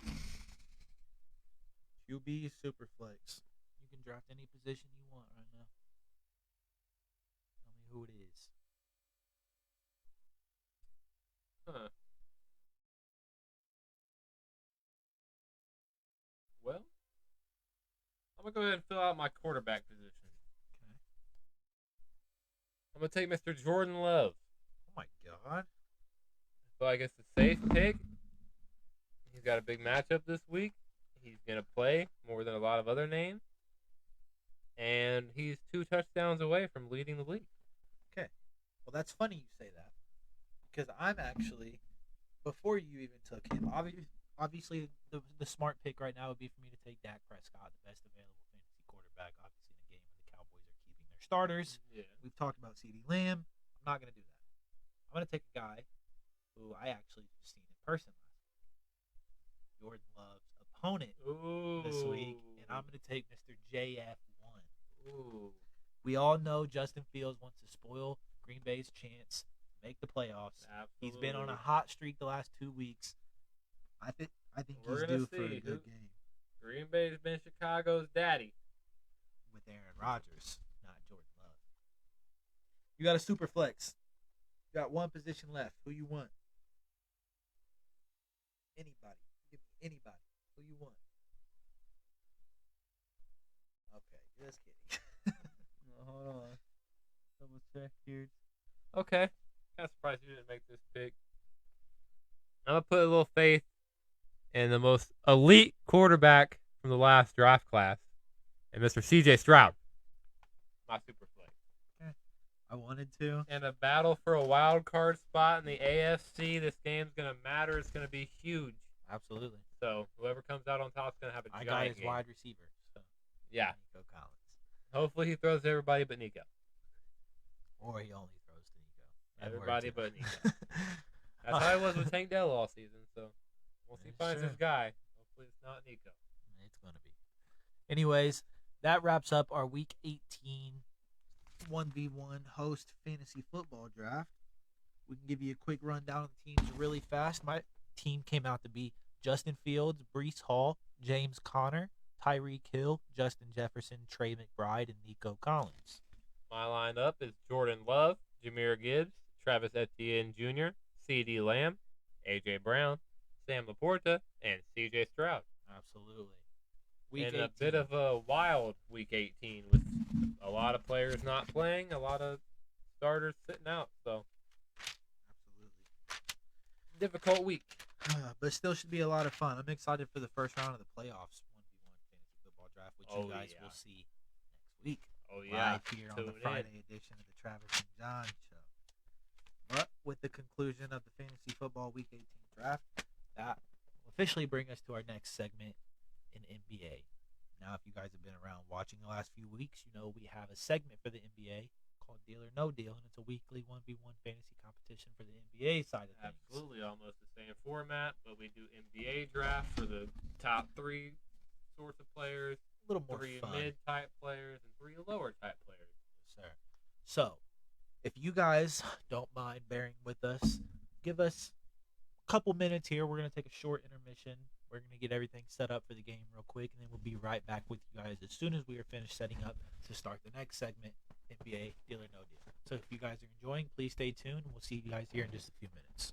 QB Superflex. You can draft any position you want right now. Tell me who it is. Huh. Well, I'm going to go ahead and fill out my quarterback position. Okay. I'm going to take Mr. Jordan Love. Oh, my God. I feel like it's a safe pick. He's got a big matchup this week. He's going to play more than a lot of other names. And he's 2 touchdowns away from leading the league. Okay. Well, that's funny you say that. Because I'm actually, before you even took him, obviously the smart pick right now would be for me to take Dak Prescott, the best available fantasy quarterback, obviously in a game where the Cowboys are keeping their starters. Yeah. We've talked about CeeDee Lamb. I'm not going to do that. I'm going to take a guy who I actually just seen in person last week. Jordan Love's opponent this week, and I'm going to take Mr. JF1. Ooh. We all know Justin Fields wants to spoil Green Bay's chance to make the playoffs. Absolutely. He's been on a hot streak the last 2 weeks. I think We're he's gonna due for a see good game. Green Bay's been Chicago's daddy. With Aaron Rodgers, not Jordan Love. You got a super flex. You got 1 position left. Who you want? Anybody. Give me anybody. Who you want? Okay, just kidding. Hold on. Double check here. Okay. Kind of surprised you didn't make this pick. I'm going to put a little faith in the most elite quarterback from the last draft class, and Mr. C.J. Stroud. My super flex. Okay. I wanted to. In a battle for a wild card spot in the AFC, this game's going to matter. It's going to be huge. Absolutely. So whoever comes out on top is going to have a I giant got his game. wide receiver. So Yeah. Nico Collins. Hopefully he throws to everybody but Nico. Or he only throws to Nico. Everybody but Nico. That's how it was with Tank Dell all season. So once he finds his guy, hopefully it's not Nico. It's going to be. Anyways, that wraps up our Week 18 1v1 host fantasy football draft. We can give you a quick rundown of the teams really fast. My team came out to be Justin Fields, Breece Hall, James Conner, Tyreek Hill, Justin Jefferson, Trey McBride, and Nico Collins. My lineup is Jordan Love, Jahmyr Gibbs, Travis Etienne Jr., C.D. Lamb, A.J. Brown, Sam Laporta, and C.J. Stroud. Absolutely. And a bit of a wild Week 18 with a lot of players not playing, a lot of starters sitting out. So, Absolutely. difficult week. But still should be a lot of fun. I'm excited for the first round of the playoffs 1v1 fantasy football draft, which you guys will see next week. Oh, yeah. Right here on the Friday edition of the Travis and John Show. But with the conclusion of the fantasy football Week 18 draft, that will officially bring us to our next segment in NBA. Now, if you guys have been around watching the last few weeks, you know we have a segment for the NBA called Deal or No Deal, and it's a weekly 1v1 fantasy competition for the NBA side of things. Absolutely, almost the same format, but we do NBA draft for the top 3 sorts of players, A little more 3 fun. mid-type players, and 3 lower-type players. Yes, sir. So, if you guys don't mind bearing with us, give us a couple minutes here. We're going to take a short intermission. We're going to get everything set up for the game real quick, and then we'll be right back with you guys as soon as we are finished setting up to start the next segment, NBA Deal or No Deal. So if you guys are enjoying, please stay tuned, and we'll see you guys here in just a few minutes.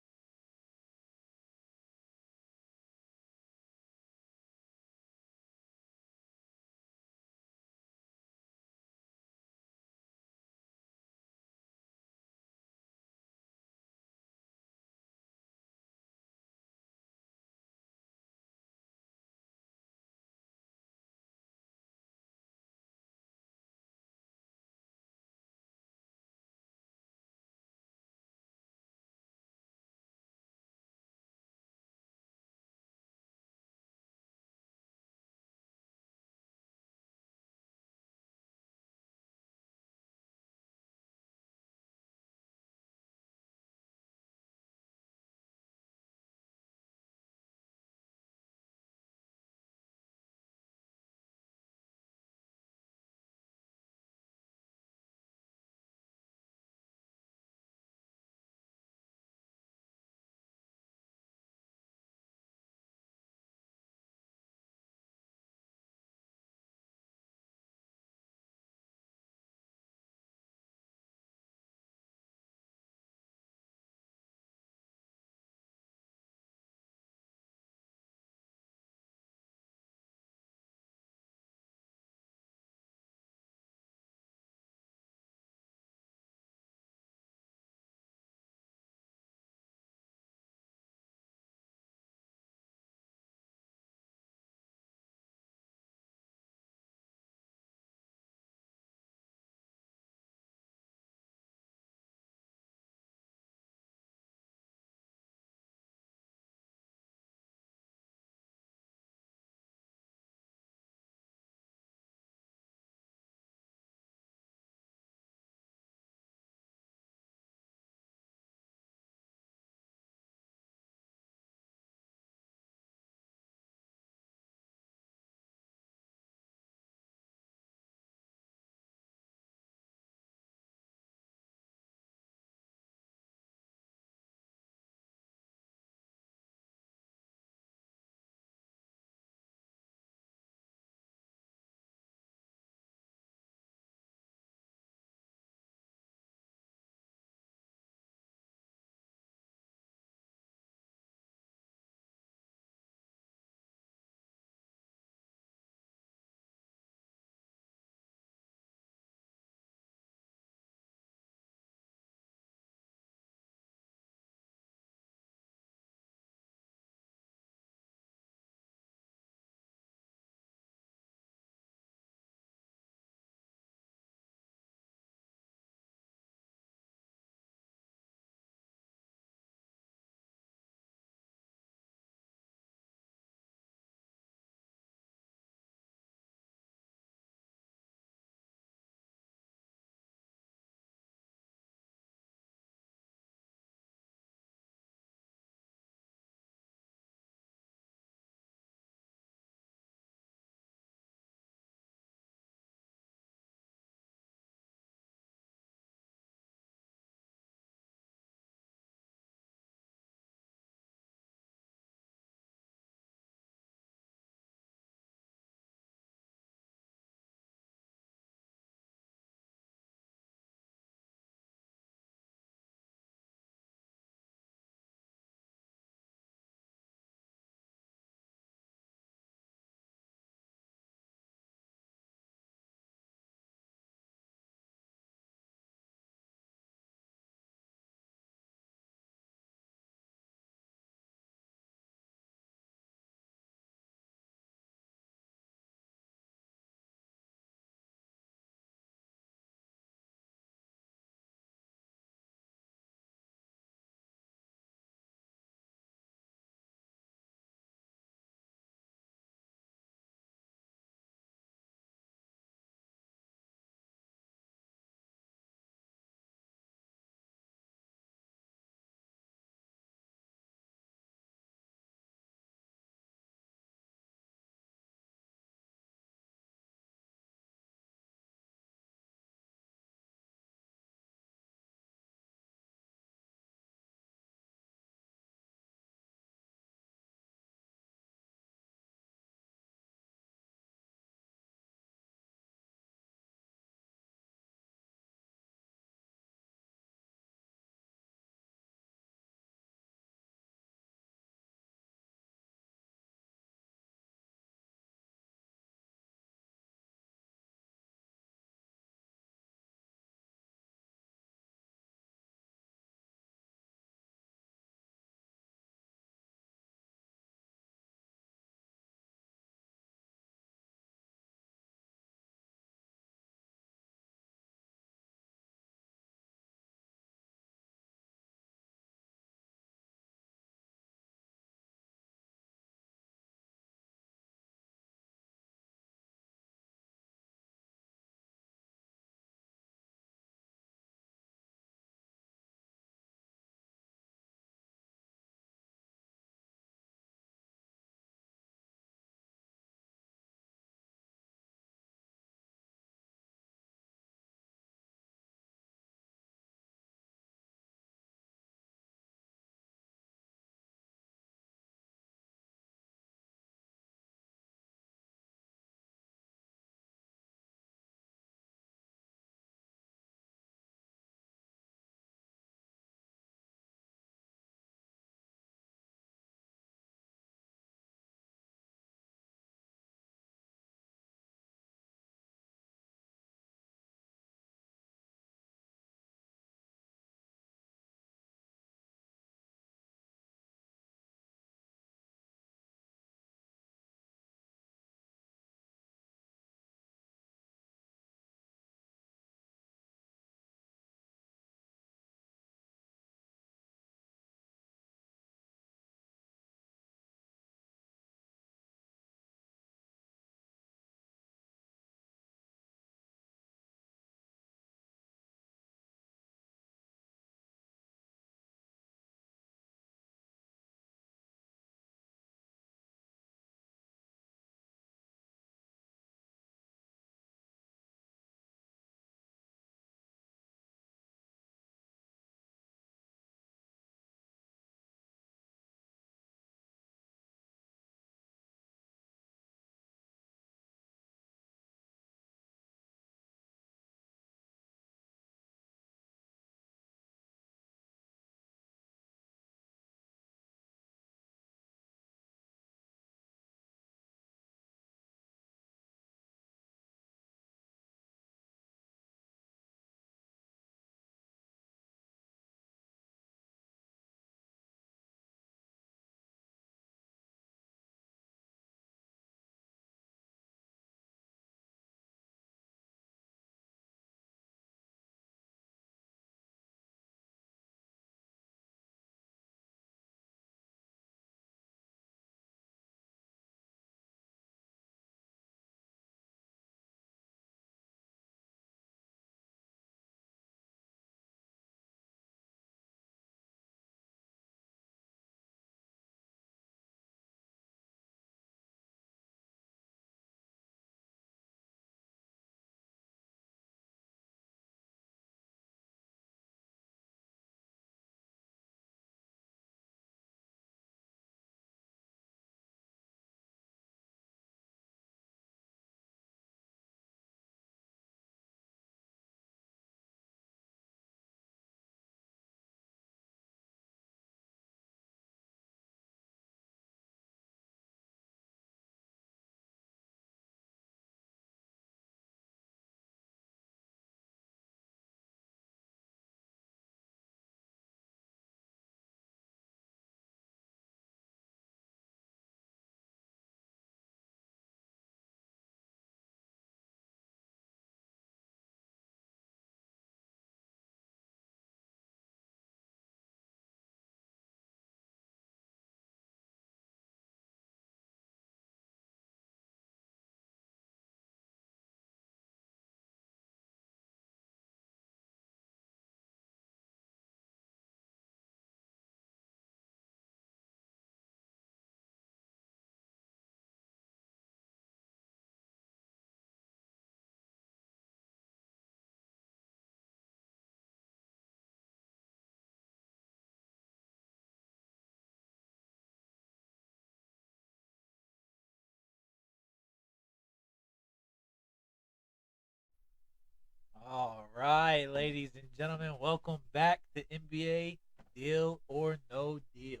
right, ladies and gentlemen, welcome back to NBA Deal or No Deal.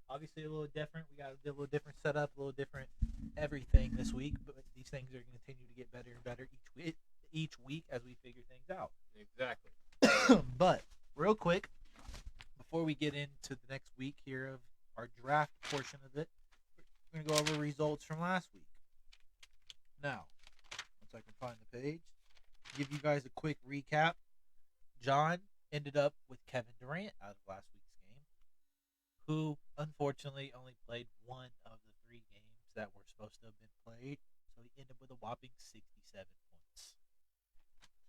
Obviously, a little different. We got a little different setup, a little different everything this week. But these things are going to continue to get better and better each week as we figure things out. Exactly. But real quick, before we get into the next week here of our draft portion of it, we're going to go over results from last week. Now, once I can find the page, give you guys a quick recap. John ended up with Kevin Durant out of last week's game, who unfortunately only played one of the 3 games that were supposed to have been played. So he ended up with a whopping 67 points.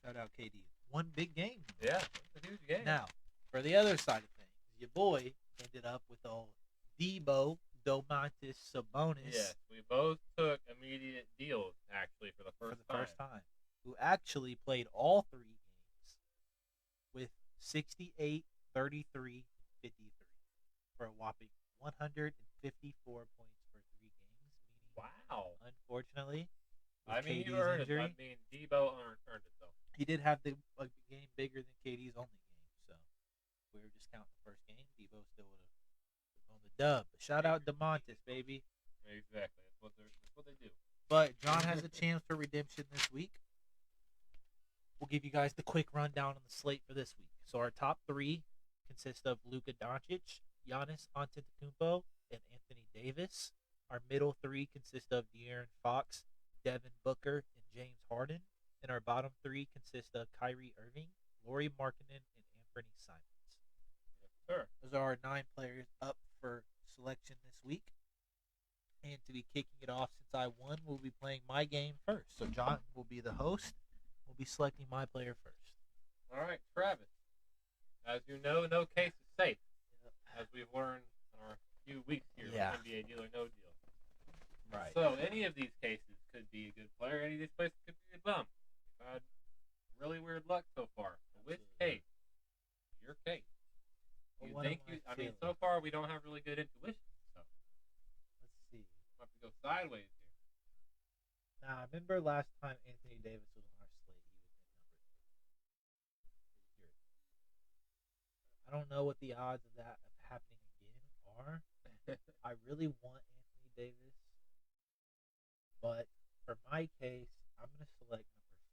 Shout out KD. One big game. Yeah, it's a huge game. Now, for the other side of things, your boy ended up with old Debo Domantas Sabonis. Yes, we both took immediate deals, actually, for the first time. Who actually played all 3 games with 68, 33, 53 for a whopping 154 points for 3 games. Wow. Unfortunately, I mean, KD's you earned injury, it. I mean, Debo earned it, though. he did have the game bigger than KD's only game. So if we were just counting the first game, Debo still would have on the dub. But shout out DeMontis, baby. Exactly. That's what they do. But John has a chance for redemption this week. We'll give you guys the quick rundown on the slate for this week. So our top 3 consist of Luka Doncic, Giannis Antetokounmpo, and Anthony Davis. Our middle 3 consist of De'Aaron Fox, Devin Booker, and James Harden. And our bottom 3 consist of Kyrie Irving, Lauri Markkanen, and Anthony Simons. Yes, sir. Those are our 9 players up for selection this week. And to be kicking it off, since I won, we'll be playing my game first. So John will be the host. We'll be selecting my player first. All right, Travis. As you know, no case is safe, as we've learned in our few weeks here with NBA Deal or No Deal. Right. So any of these cases could be a good player. Any of these places could be a bum. We've had really weird luck so far. So which case? Your case. You think you? I mean, so far we don't have really good intuition. So let's see. We'll have to go sideways here. Now, I remember last time Anthony Davis was on our slate, he was at number 3. I don't know what the odds of that happening again are. I really want Anthony Davis, but for my case, I'm going to select number 4.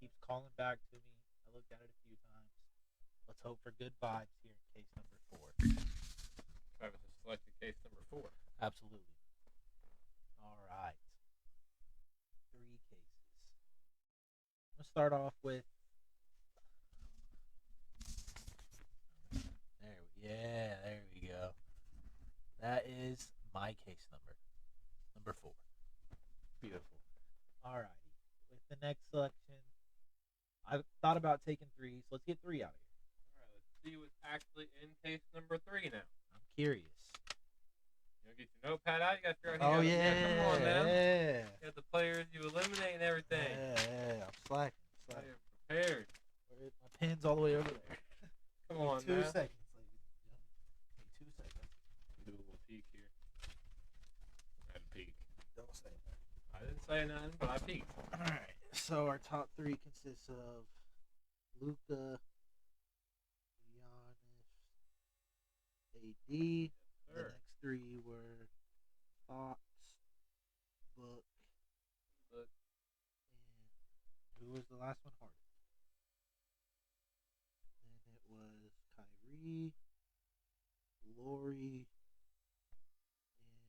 Keeps calling back to me. I looked at it a few times. Let's hope for good vibes here in case number 4. Travis has selected case number 4. Absolutely. All right. 3 cases. I'm going to start off with. There we go. That is my case number. Number 4. Beautiful. All righty. With the next selection, I thought about taking 3, so let's get 3 out of here. All right, let's see what's actually in case number 3 now. I'm curious. You get your notepad out. You got to figure out. Oh yeah, come on, man. Yeah. You got the players you eliminate and everything. Yeah. I'm slacking. You're prepared. My pen's all the way over there. Come on, 2 man. seconds, ladies and gentlemen. 2 seconds. Do a little peek here. I had a peek. Don't say that. I didn't say nothing, but I peeked. All right. So our top 3 consists of Luka, Giannis, AD. Yes, The next 3 were Fox, Book, and who was the last one? Harden. Then it was Kyrie, Lauri, and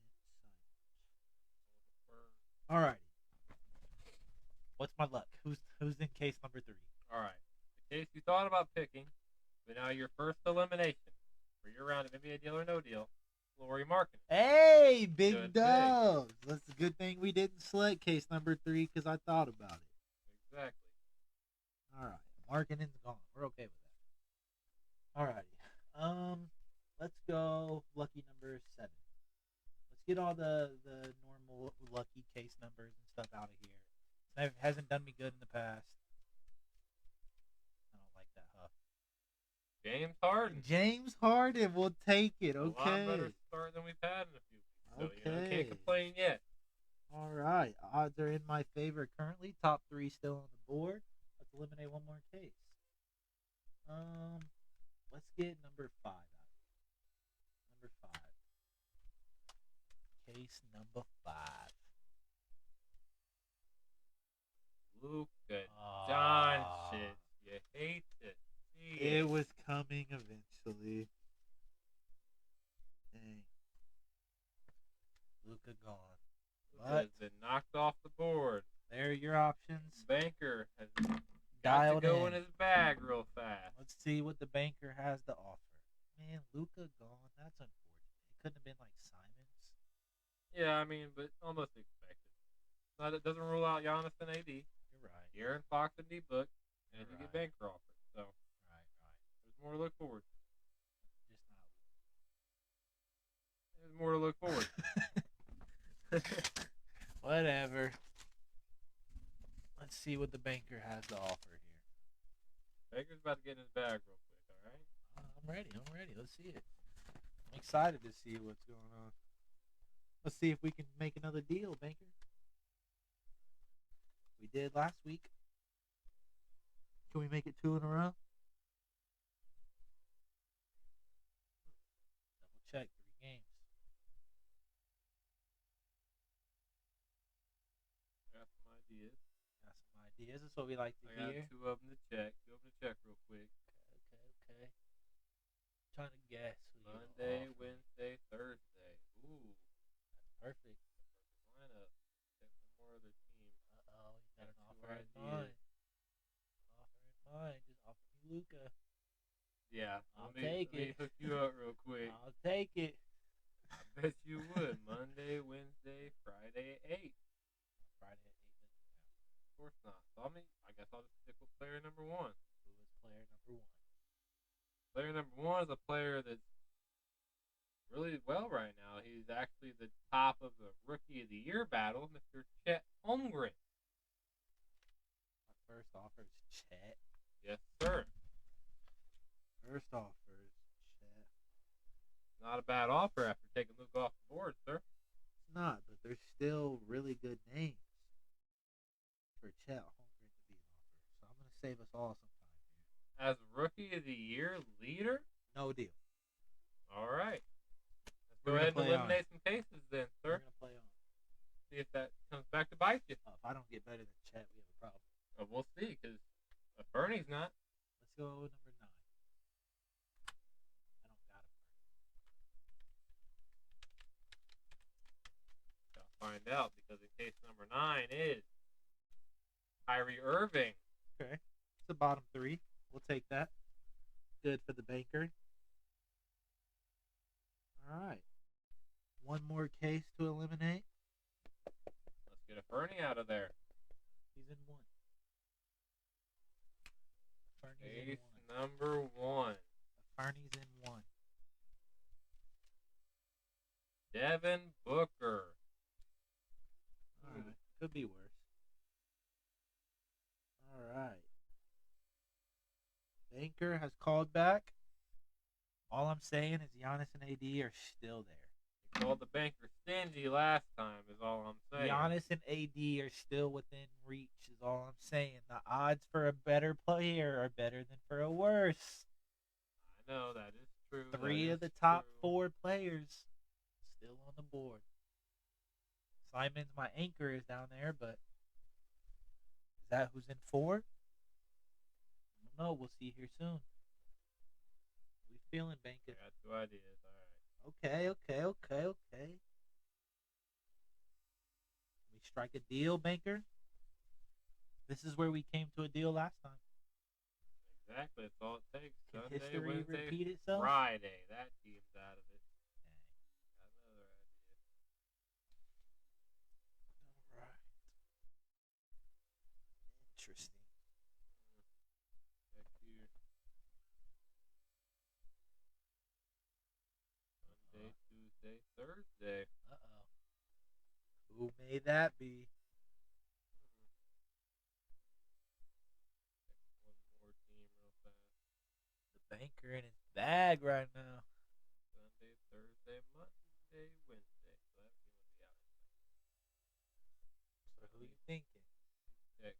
Simons. All right. What's my luck? Who's in case number 3? All right. The case you thought about picking, but now your first elimination for your round of NBA Deal or No Deal, Lauri Markkanen. Hey, big Good dubs. That's a good thing we didn't select case number 3 because I thought about it. Exactly. All right. Markkanen's gone. We're okay with that. All righty. Let's go lucky number 7. Let's get all the normal lucky case numbers and stuff out of here. It hasn't done me good in the past. I don't like that, huh? James Harden. James Harden will take it. A Okay. lot better start than we've had in a few weeks. So, Okay. can't complain yet. All right. Odds are in my favor currently. Top 3 still on the board. Let's eliminate one more case. Um, let's get number 5 out of here. Number 5. Case number 5. Luka Ah, Doncic. You hate to see it was coming eventually. Dang. Luka gone. Luka has been knocked off the board. There are your options. Banker has Dialed got to go in his bag real fast. Let's see what the banker has to offer. Man, Luka gone. That's unfortunate. It couldn't have been like Simons. Yeah, I mean, but almost expected. But it doesn't rule out Giannis and AD. You're right. Aaron Fox and D Book, and You're you right. get Banker offered. So Right. there's more to look forward to. Just not. There's more to look forward to. Whatever. Let's see what the banker has to offer here. Banker's about to get in his bag real quick, all right? I'm ready. Let's see it. I'm excited to see what's going on. Let's see if we can make another deal, banker. We did last week. Can we make it 2 in a row? Double check 3 games. Got some ideas. That's what we like to I got hear. 2 of them to check. 2 of them to check real quick. Okay. Trying to guess. Monday, Wednesday, Thursday. Ooh, That's perfect. lineup. Check one more other team. Uh-oh, you got an Got offer 2 in ideas. mind. Just offer me Luka. Yeah, I'll let take me it. hook you up real quick. I'll take it. I bet you would. Monday, Wednesday, Friday at 8. Friday at 8 doesn't count. Of course not. So I guess I'll just stick with player number 1. Who is player number 1? Player number 1 is a player that's really well right now. He's actually the top of the Rookie of the Year battle, Mr. Chet Holmgren. My first offer is Chet. Yes, sir. First offer is Chet. Not a bad offer after taking Luke off the board, sir. It's not, but there's still really good names for Chet Holmgren to be an offer. So I'm going to save us all some time here. As Rookie of the Year leader? No deal. All right. Let's go We're ahead gonna and play eliminate some cases then, We're sir. going to play on. See if that comes back to bite you. If I don't get better than Chet, we have a problem. We'll see, because Bernie's not. Let's go with number 9. I don't got him. I'll find out, because in case number 9 is Kyrie Irving. Okay. It's the bottom 3. We'll take that. Good for the banker. All right. One more case to eliminate. Let's get a Bernie out of there. He's in 1. Fernie's in Case 1. number 1. Fernie's in 1. Devin Booker. All right. Could be worse. All right. Banker has called back. All I'm saying is Giannis and AD are still there. He called the banker stingy last time, is all I'm saying. Giannis and AD are still within reach, is all I'm saying. The odds for a better player are better than for a worse. I know, that is true. 3 that of the is top true. 4 players still on the board. Simon's my anchor is down there, but is that who's in 4? I don't know. We'll see here soon. We feeling, I Banker? got 2 ideas, alright. Okay. We strike a deal, Banker. This is where we came to a deal last time. Exactly, that's all it takes. Can Sunday, history Wednesday, repeat itself? Friday. That team's out of it. Dang. Got another idea. All right. Interesting. Check here. Monday, Tuesday, Thursday. Uh-oh. Who may that be? One more team real fast. The banker in his bag right now. Sunday, Thursday, Monday, Wednesday. So that team would be out. So who you thinking? Check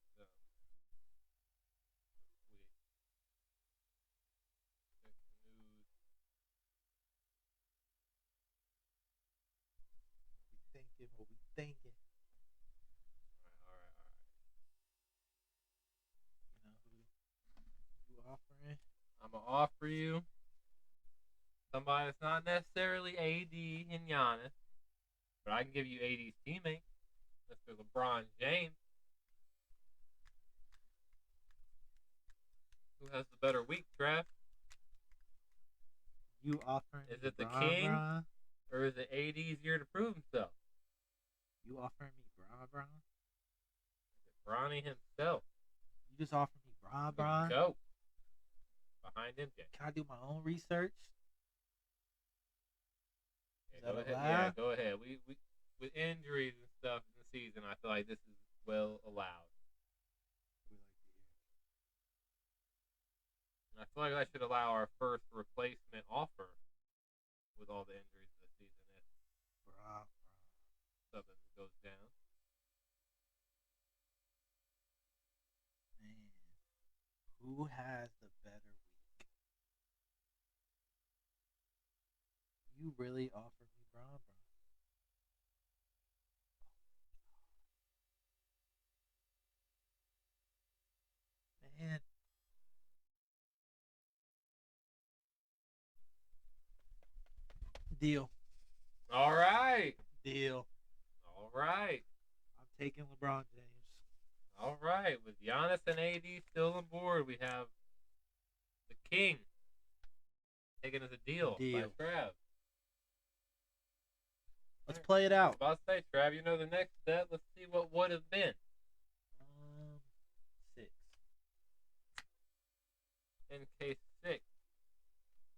What we thinking? All right, all right. You know who you offering? I'm gonna offer you somebody that's not necessarily AD and Giannis, but I can give you AD's teammate, Mr. LeBron James. Who has the better week, Trav? You offering? Is me it the Bron, King, Bron? or is it AD's year to prove himself? You offering me Bron? Is it Bronny himself? You just offered me The Bron? GOAT behind MJ. Can I do my own research? Yeah, Is go that ahead. allowed? Yeah, go ahead. We with injuries and stuff in the season, I feel like this is well allowed. And I feel like I should allow our first replacement offer with all the injuries this season if Bron. something goes down. Man, who has the better week? You really offered me Bron? Man, deal. All right. Deal. All right. I'm taking LeBron James. All right. With Giannis and AD still on board, we have the King taken as a deal by Deal. Trav. Let's play it out. About to say, Trav, you know the next step. Let's see what would have been. 6. In case 6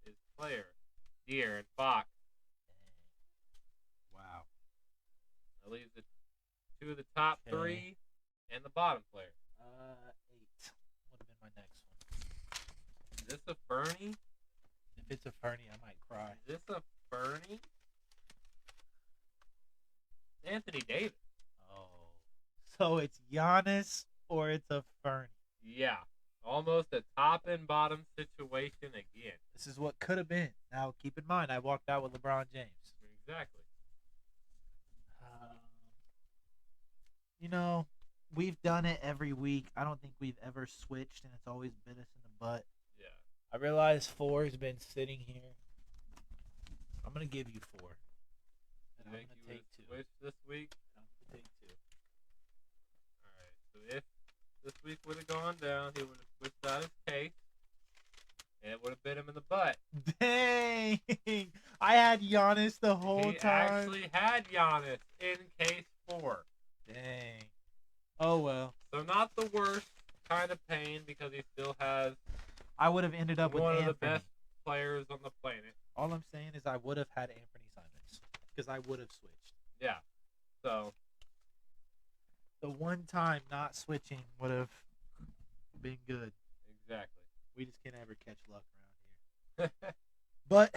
is player, Deer, and Fox. Wow. That leaves the 2 of the top Okay. 3 and the bottom player. 8 would have been my next one. Is this a Fernie? If it's a Fernie, I might cry. Is this a Fernie? Anthony Davis. Oh. So it's Giannis or it's a Fernie. Yeah. Almost a top and bottom situation again. This is what could have been. Now, keep in mind, I walked out with LeBron James. Exactly. You know, we've done it every week. I don't think we've ever switched, and it's always bit us in the butt. Yeah. I realize 4 has been sitting here. I'm going to give you 4. And You I'm think going you to take would 2. switch this week? I'm going to take 2. All right. So if this week would have gone down, he would have switched out his case, and it would have bit him in the butt. Dang! I had Giannis the whole He time. actually had Giannis in case 4. Dang. Oh, well. So not the worst kind of pain because he still has I would have ended up with one of Anthony. the best players on the planet. All I'm saying is I would have had Anthony Simons because I would have switched. Yeah. So The one time not switching would have been good. exactly. We just can't ever catch luck around here. But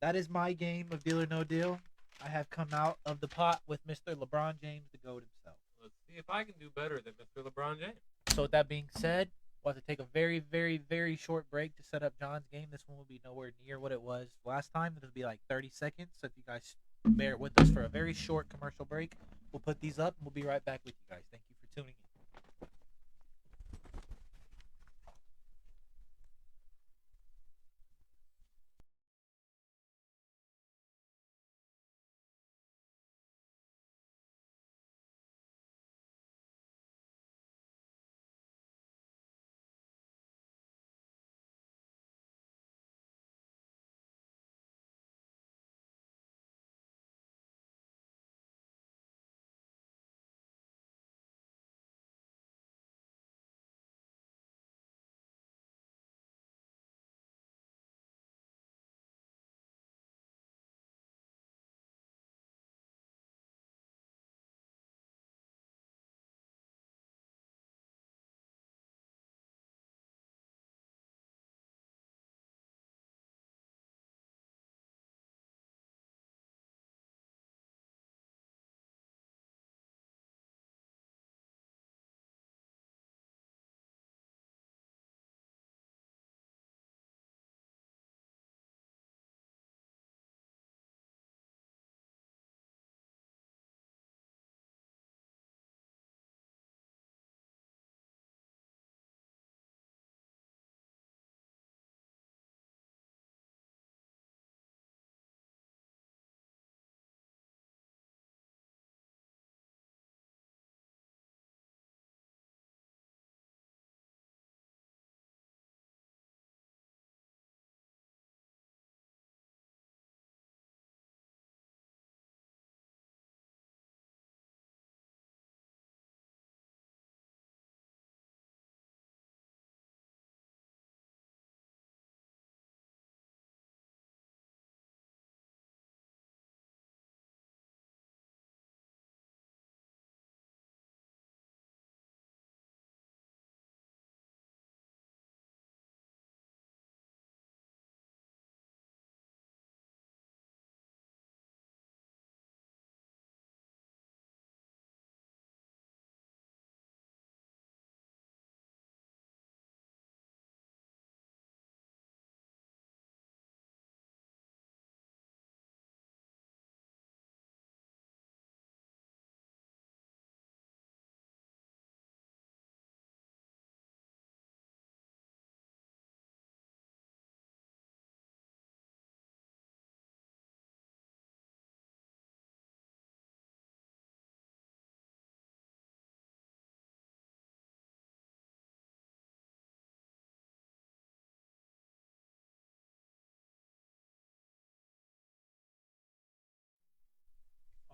that is my game of Deal or No Deal. I have come out of the pot with Mr. LeBron James, the GOAT himself. Let's see if I can do better than Mr. LeBron James. So with that being said, we'll have to take a very, very, very short break to set up John's game. This one will be nowhere near what it was last time. It'll be like 30 seconds. So if you guys bear with us for a very short commercial break, we'll put these up and we'll be right back with you guys. Thank you for tuning in.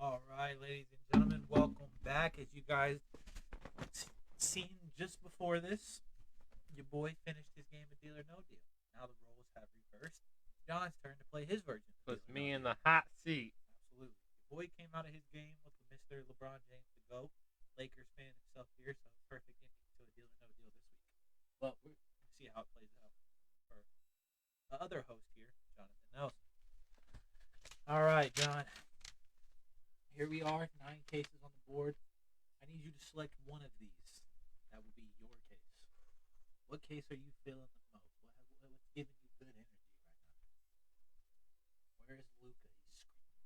All right, ladies and gentlemen, welcome back. As you guys seen just before this, your boy finished his game of Deal or No Deal. Now the roles have reversed. John's turn to play his version. Puts me in the hot seat. Absolutely. Your boy came out of his game with Mr. LeBron James to go. Lakers fan himself here, so perfect ending to a Deal or No Deal this week. But we're going to see how it plays out for the other host here, Jonathan Nelson. All right, John. Here we are, 9 cases on the board. I need you to select one of these. That will be your case. What case are you feeling the most? What's giving you good energy right now? Where is Luca? He's screaming.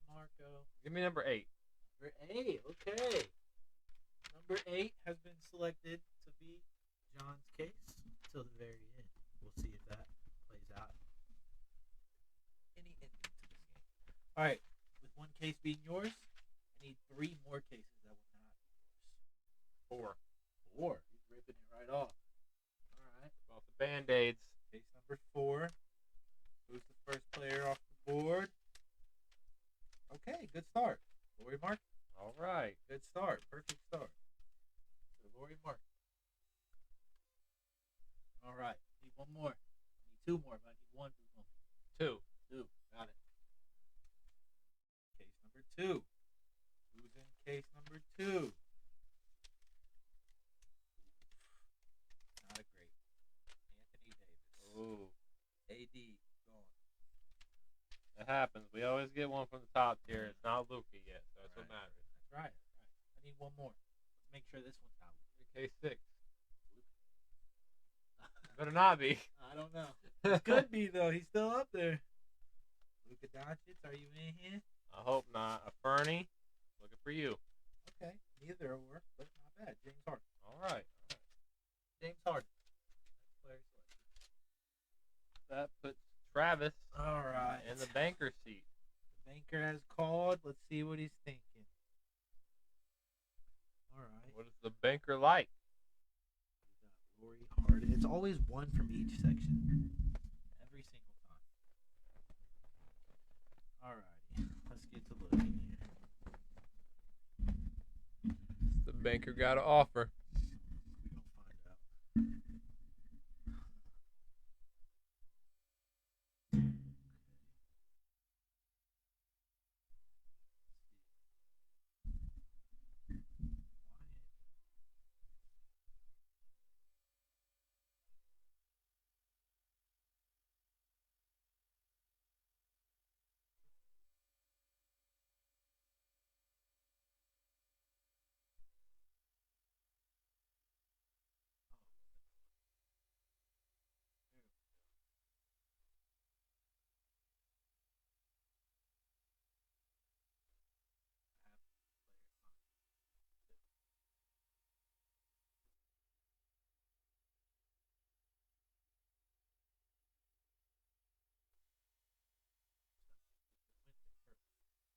Marco. Give me number 8. Number 8, okay. Number 8 has been selected to be John's case till the very end. We'll see if that plays out. Any ending to this game. All right, with one case being yours, I need 3 more cases that will not be yours. 4. 4. He's ripping it right off. All right. Off the Band-Aids. Case number 4. Who's the first player off the board? Okay, good start. Lori Mark. All right. Good start. Perfect start. So Lori Mark. All right. Need one more. I need 2 more, but I need 1 for the moment. 2. 2. Got it. Case number 2. Who's in case number 2? Not a great. Anthony Davis. Ooh. AD gone. That happens. We always get one from the top tier. It's not Luka yet, so that's what matters. That's right. I need 1 more. Let's make sure this one's out. Case 6. Better not be. I don't know. It could be, though. He's still up there. Luka Doncic, are you in here? I hope not. A Fernie, looking for you. Okay. Neither will work, but not bad. James Harden. All right. James Harden. Next player selected. That puts Travis All right. in the banker seat. The banker has called. Let's see what he's thinking. All right. What is the banker like? We got Lori Harden. It's always 1 from each section. Every single time. All righty. Let's get to looking here. The banker got an offer. We'll find out.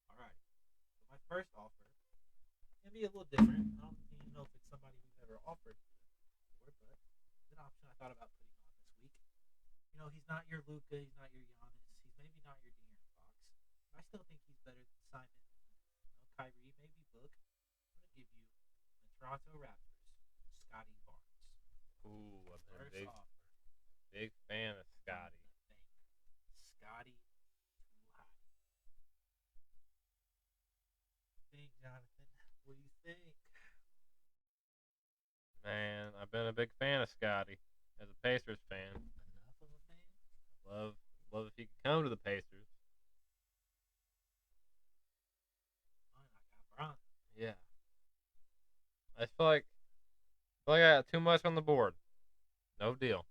Alright. So my first offer is gonna be a little different. I don't even know if it's somebody we've ever offered before, but it's an option I thought about putting on this week. You know, he's not your Luka, he's not your Giannis, he's maybe not your De'Aaron Fox. But I still think he's better than Simon, Kyrie, maybe Book. I'm gonna give you the Toronto Raptors, Scotty Barnes. Ooh, I've been a First big, offer. big fan of Scotty. Scotty too high. Think, Jonathan. What do you think? Man, I've been a big fan of Scotty as a Pacers fan. Enough of a fan? Love if he could come to the Pacers. Fine, I got Bron. Yeah. I just feel like I got too much on the board. No deal.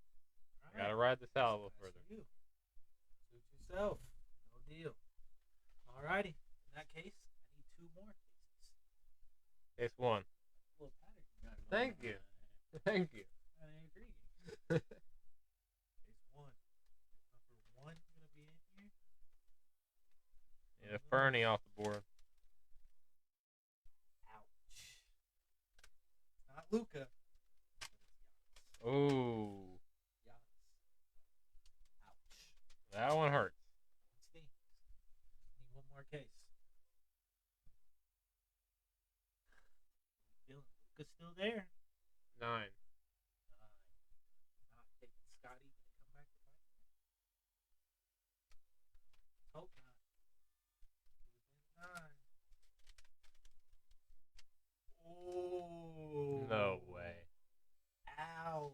I gotta ride this out a little further. You. Suit yourself. No deal. Alrighty. In that case, I need 2 more cases. Case 1. A little pattern you got going Thank on you. there. Thank you. Kinda intriguing. Case 1. Number 1 gonna be in here. Yeah, Fernie off the board. Ouch. Not Luca. Ooh. Giannis. That one hurts. Stings. Need one more case. Feeling Luka's still there. 9. Not taking Scotty to come back to fight. Hope not. Nine. Oh. No way. Ouch.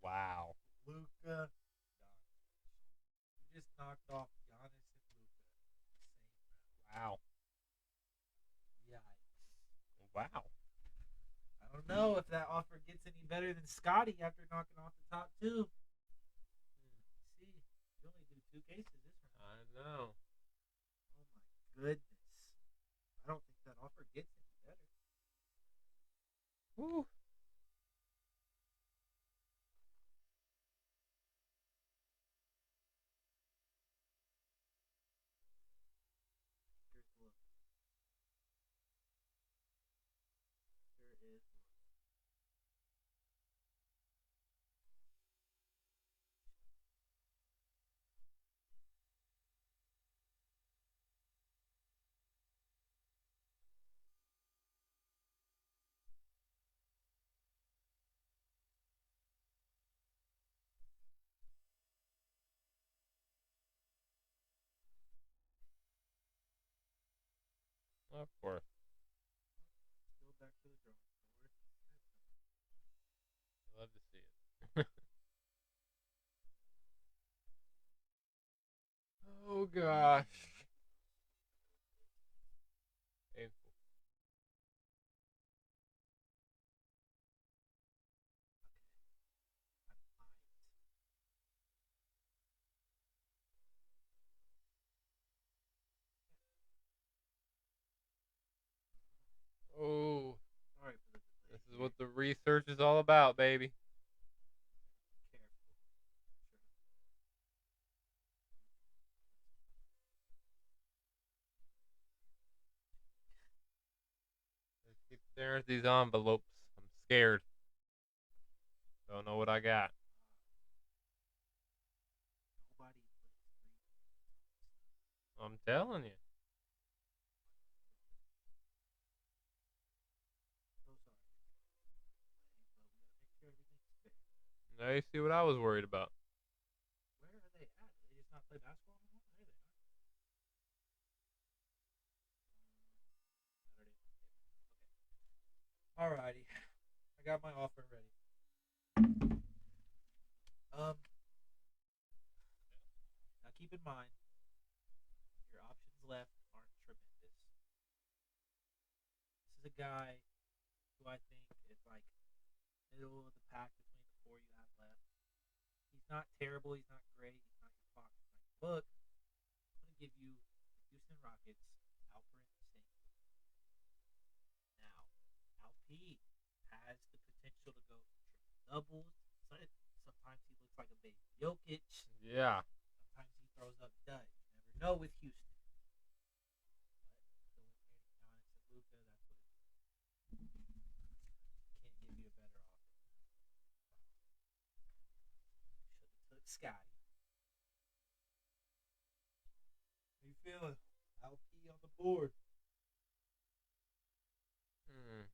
Wow. Luka. You just knocked off Giannis and Luka. Wow. Yikes. Wow. I don't know if that offer gets any better than Scotty after knocking off the top two. See, you only do 2 cases this round. I know. Oh my goodness. I don't think that offer gets any better. Woo. Here's the look. Here is the look. Of course. Still back to the drawing board. Love to see it. Oh gosh. Painful. Oh, Sorry for the delay. this is what the research is all about, baby. Careful. Just keep staring at these envelopes. I'm scared. Don't know what I got. Nobody I'm telling you. so sorry. But we gotta make sure everything's fair. Now you see what I was worried about. Where are they at? Do they just not play basketball anymore? There they are. Saturday. Okay. Alrighty. I got my offer ready. Now keep in mind, your options left aren't tremendous. This is a guy who I think is like middle of the pack between the 4 you have left. He's not terrible. He's not great. He's not your Fox. He's not your Book. I'm going to give you the Houston Rockets, Alperen Sengun. Now, Alp has the potential to go triple doubles. Sometimes he looks like a baby Jokic. Yeah. Sometimes he throws up duds. You never know with Houston. But still eliminating Giannis and Luka, that's what can't give you a better offer. Should have took Scotty. How you feeling? LP on the board. Hmm.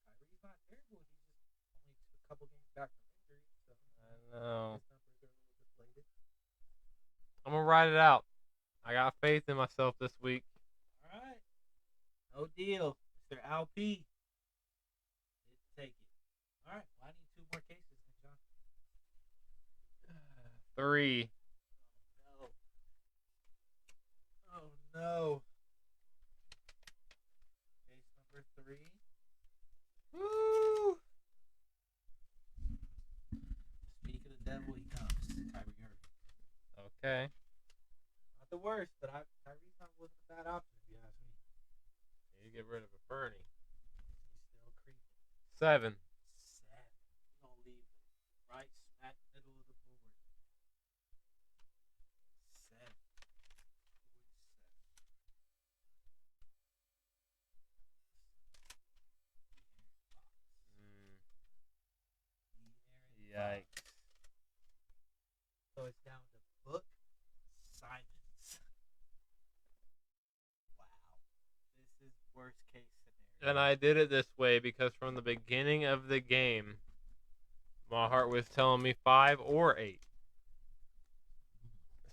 Kyrie's not terrible. He's just only a couple games back from injury, so I know. his numbers are a little deflated. I'm gonna ride it out. I got faith in myself this week. All right. No deal. Mr. LP. Didn't take it. All right. Well, I need 2 more cases then, John. 3. No. Oh, no. Case number 3. Woo! Speak of the devil, he comes. Kyrie Irving. Okay. Not the worst, but Kyrie's not wasn't a bad option if you ask me. You get rid of a Bernie. He's still creeping. 7. 7. He's gonna leave right smack middle of the board. 7. So it's down to Book Simons. Wow. This is worst case scenario. And I did it this way because from the beginning of the game, my heart was telling me 5 or 8.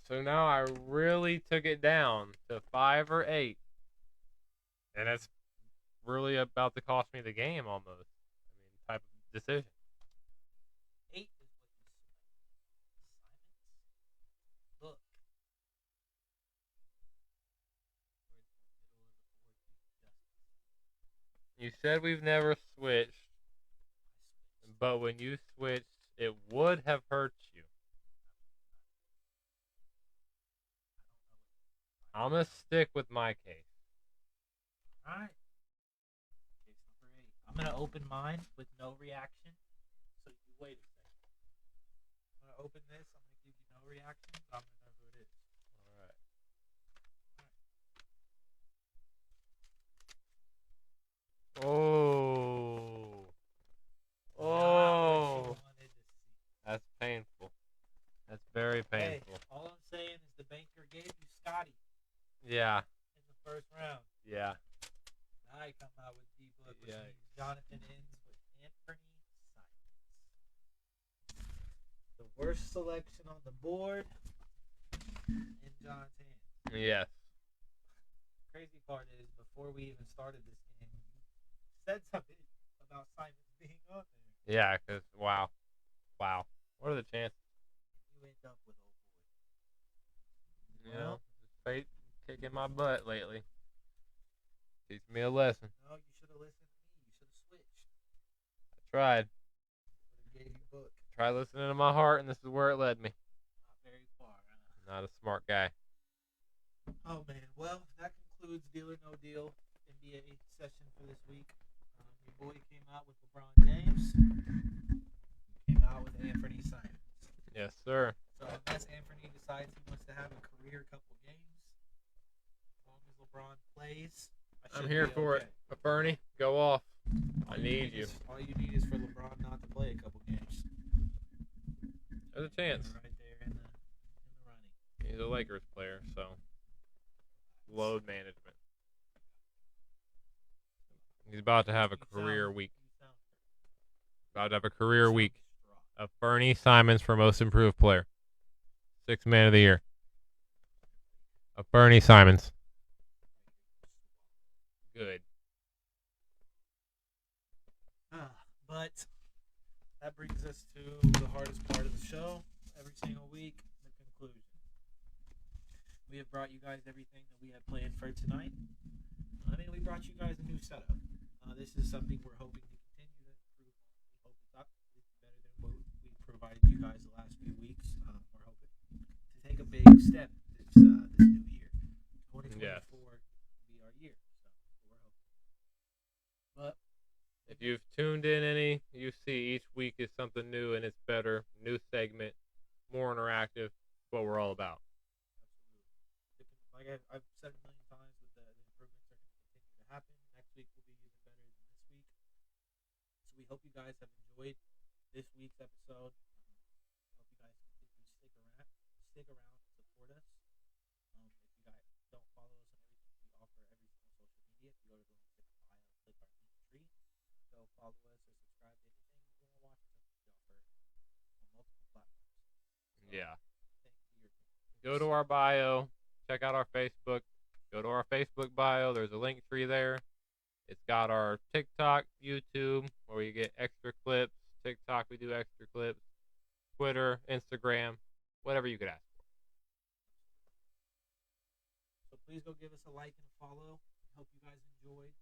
So now I really took it down to 5 or 8. And it's really about to cost me the game almost. I mean, type of decision. 8 is what you Simons. Look. You said we've never switched, but when you switched, it would have hurt you. I'm going to stick with my case. All right. Case number 8. I'm going to open mine with no reaction. So you wait a second. I'm going to open this. I'm going to give you no reaction. But I'm going to know who it is. All right. Oh. Oh. That's painful. That's very painful. Hey, all I'm saying is the banker gave you Scotty Yeah. in the first round. Yeah. Now I come out with D-Book, which Yeah. means Jonathan ends with Anthony Simons. The worst selection on the board in John's hands. Yes. Crazy part is, before we even started this game, you said something about Simons being on there. Yeah, because, wow. Wow. What are the chances? You end up with old boy. You know, fate kicking my butt lately. Teach me a lesson. No, you should have listened to me. You should have switched. I tried. Gave you Book. Tried listening to my heart, and this is where it led me. Not very far, huh? Not a smart guy. Oh, man. Well, that concludes Deal or No Deal NBA session for this week. Your boy came out with LeBron James. Came out with Anthony Simons. Yes, sir. So unless Anthony decides he wants to have a career couple games, as long as LeBron plays, I'm here for it. Bernie, go off. I need you. All you need is for LeBron not to play a couple games. There's a chance. Right there in the running. He's a Lakers player, so load management. He's about to have a career week. About to have a career week of Bernie Simons for Most Improved Player. 6th Man of the Year. Of Bernie Simons. Good. But that brings us to the hardest part of the show every single week, the conclusion. We have brought you guys everything that we had planned for tonight. I mean, we brought you guys a new setup. This is something we're hoping to continue to improve on. We hope it's better than what we provided you guys the last few weeks. We're hoping to take a big step this new year. 2024 will be our year. So we're hoping. But if you've tuned in any, you see each week is something new and it's better. New segment, more interactive. What we're all about. Absolutely. Like I've said a million times, the improvements are going to continue to happen. Next week will be even better than this week. So we hope you guys have enjoyed this week's episode. I hope you guys continue to stick around and support us. If you guys don't follow us on everything we offer every single social media, if you go to the link in the bio, click our link tree, go follow us or subscribe to anything you want to watch us. We offer on multiple platforms. So, yeah. Thank you. Go to our bio. Check out our Facebook. Go to our Facebook bio. There's a link tree there. It's got our TikTok, YouTube, where you get extra clips. TikTok, we do extra clips. Twitter, Instagram, whatever you could ask for. So please go give us a like and a follow. Hope you guys enjoyed.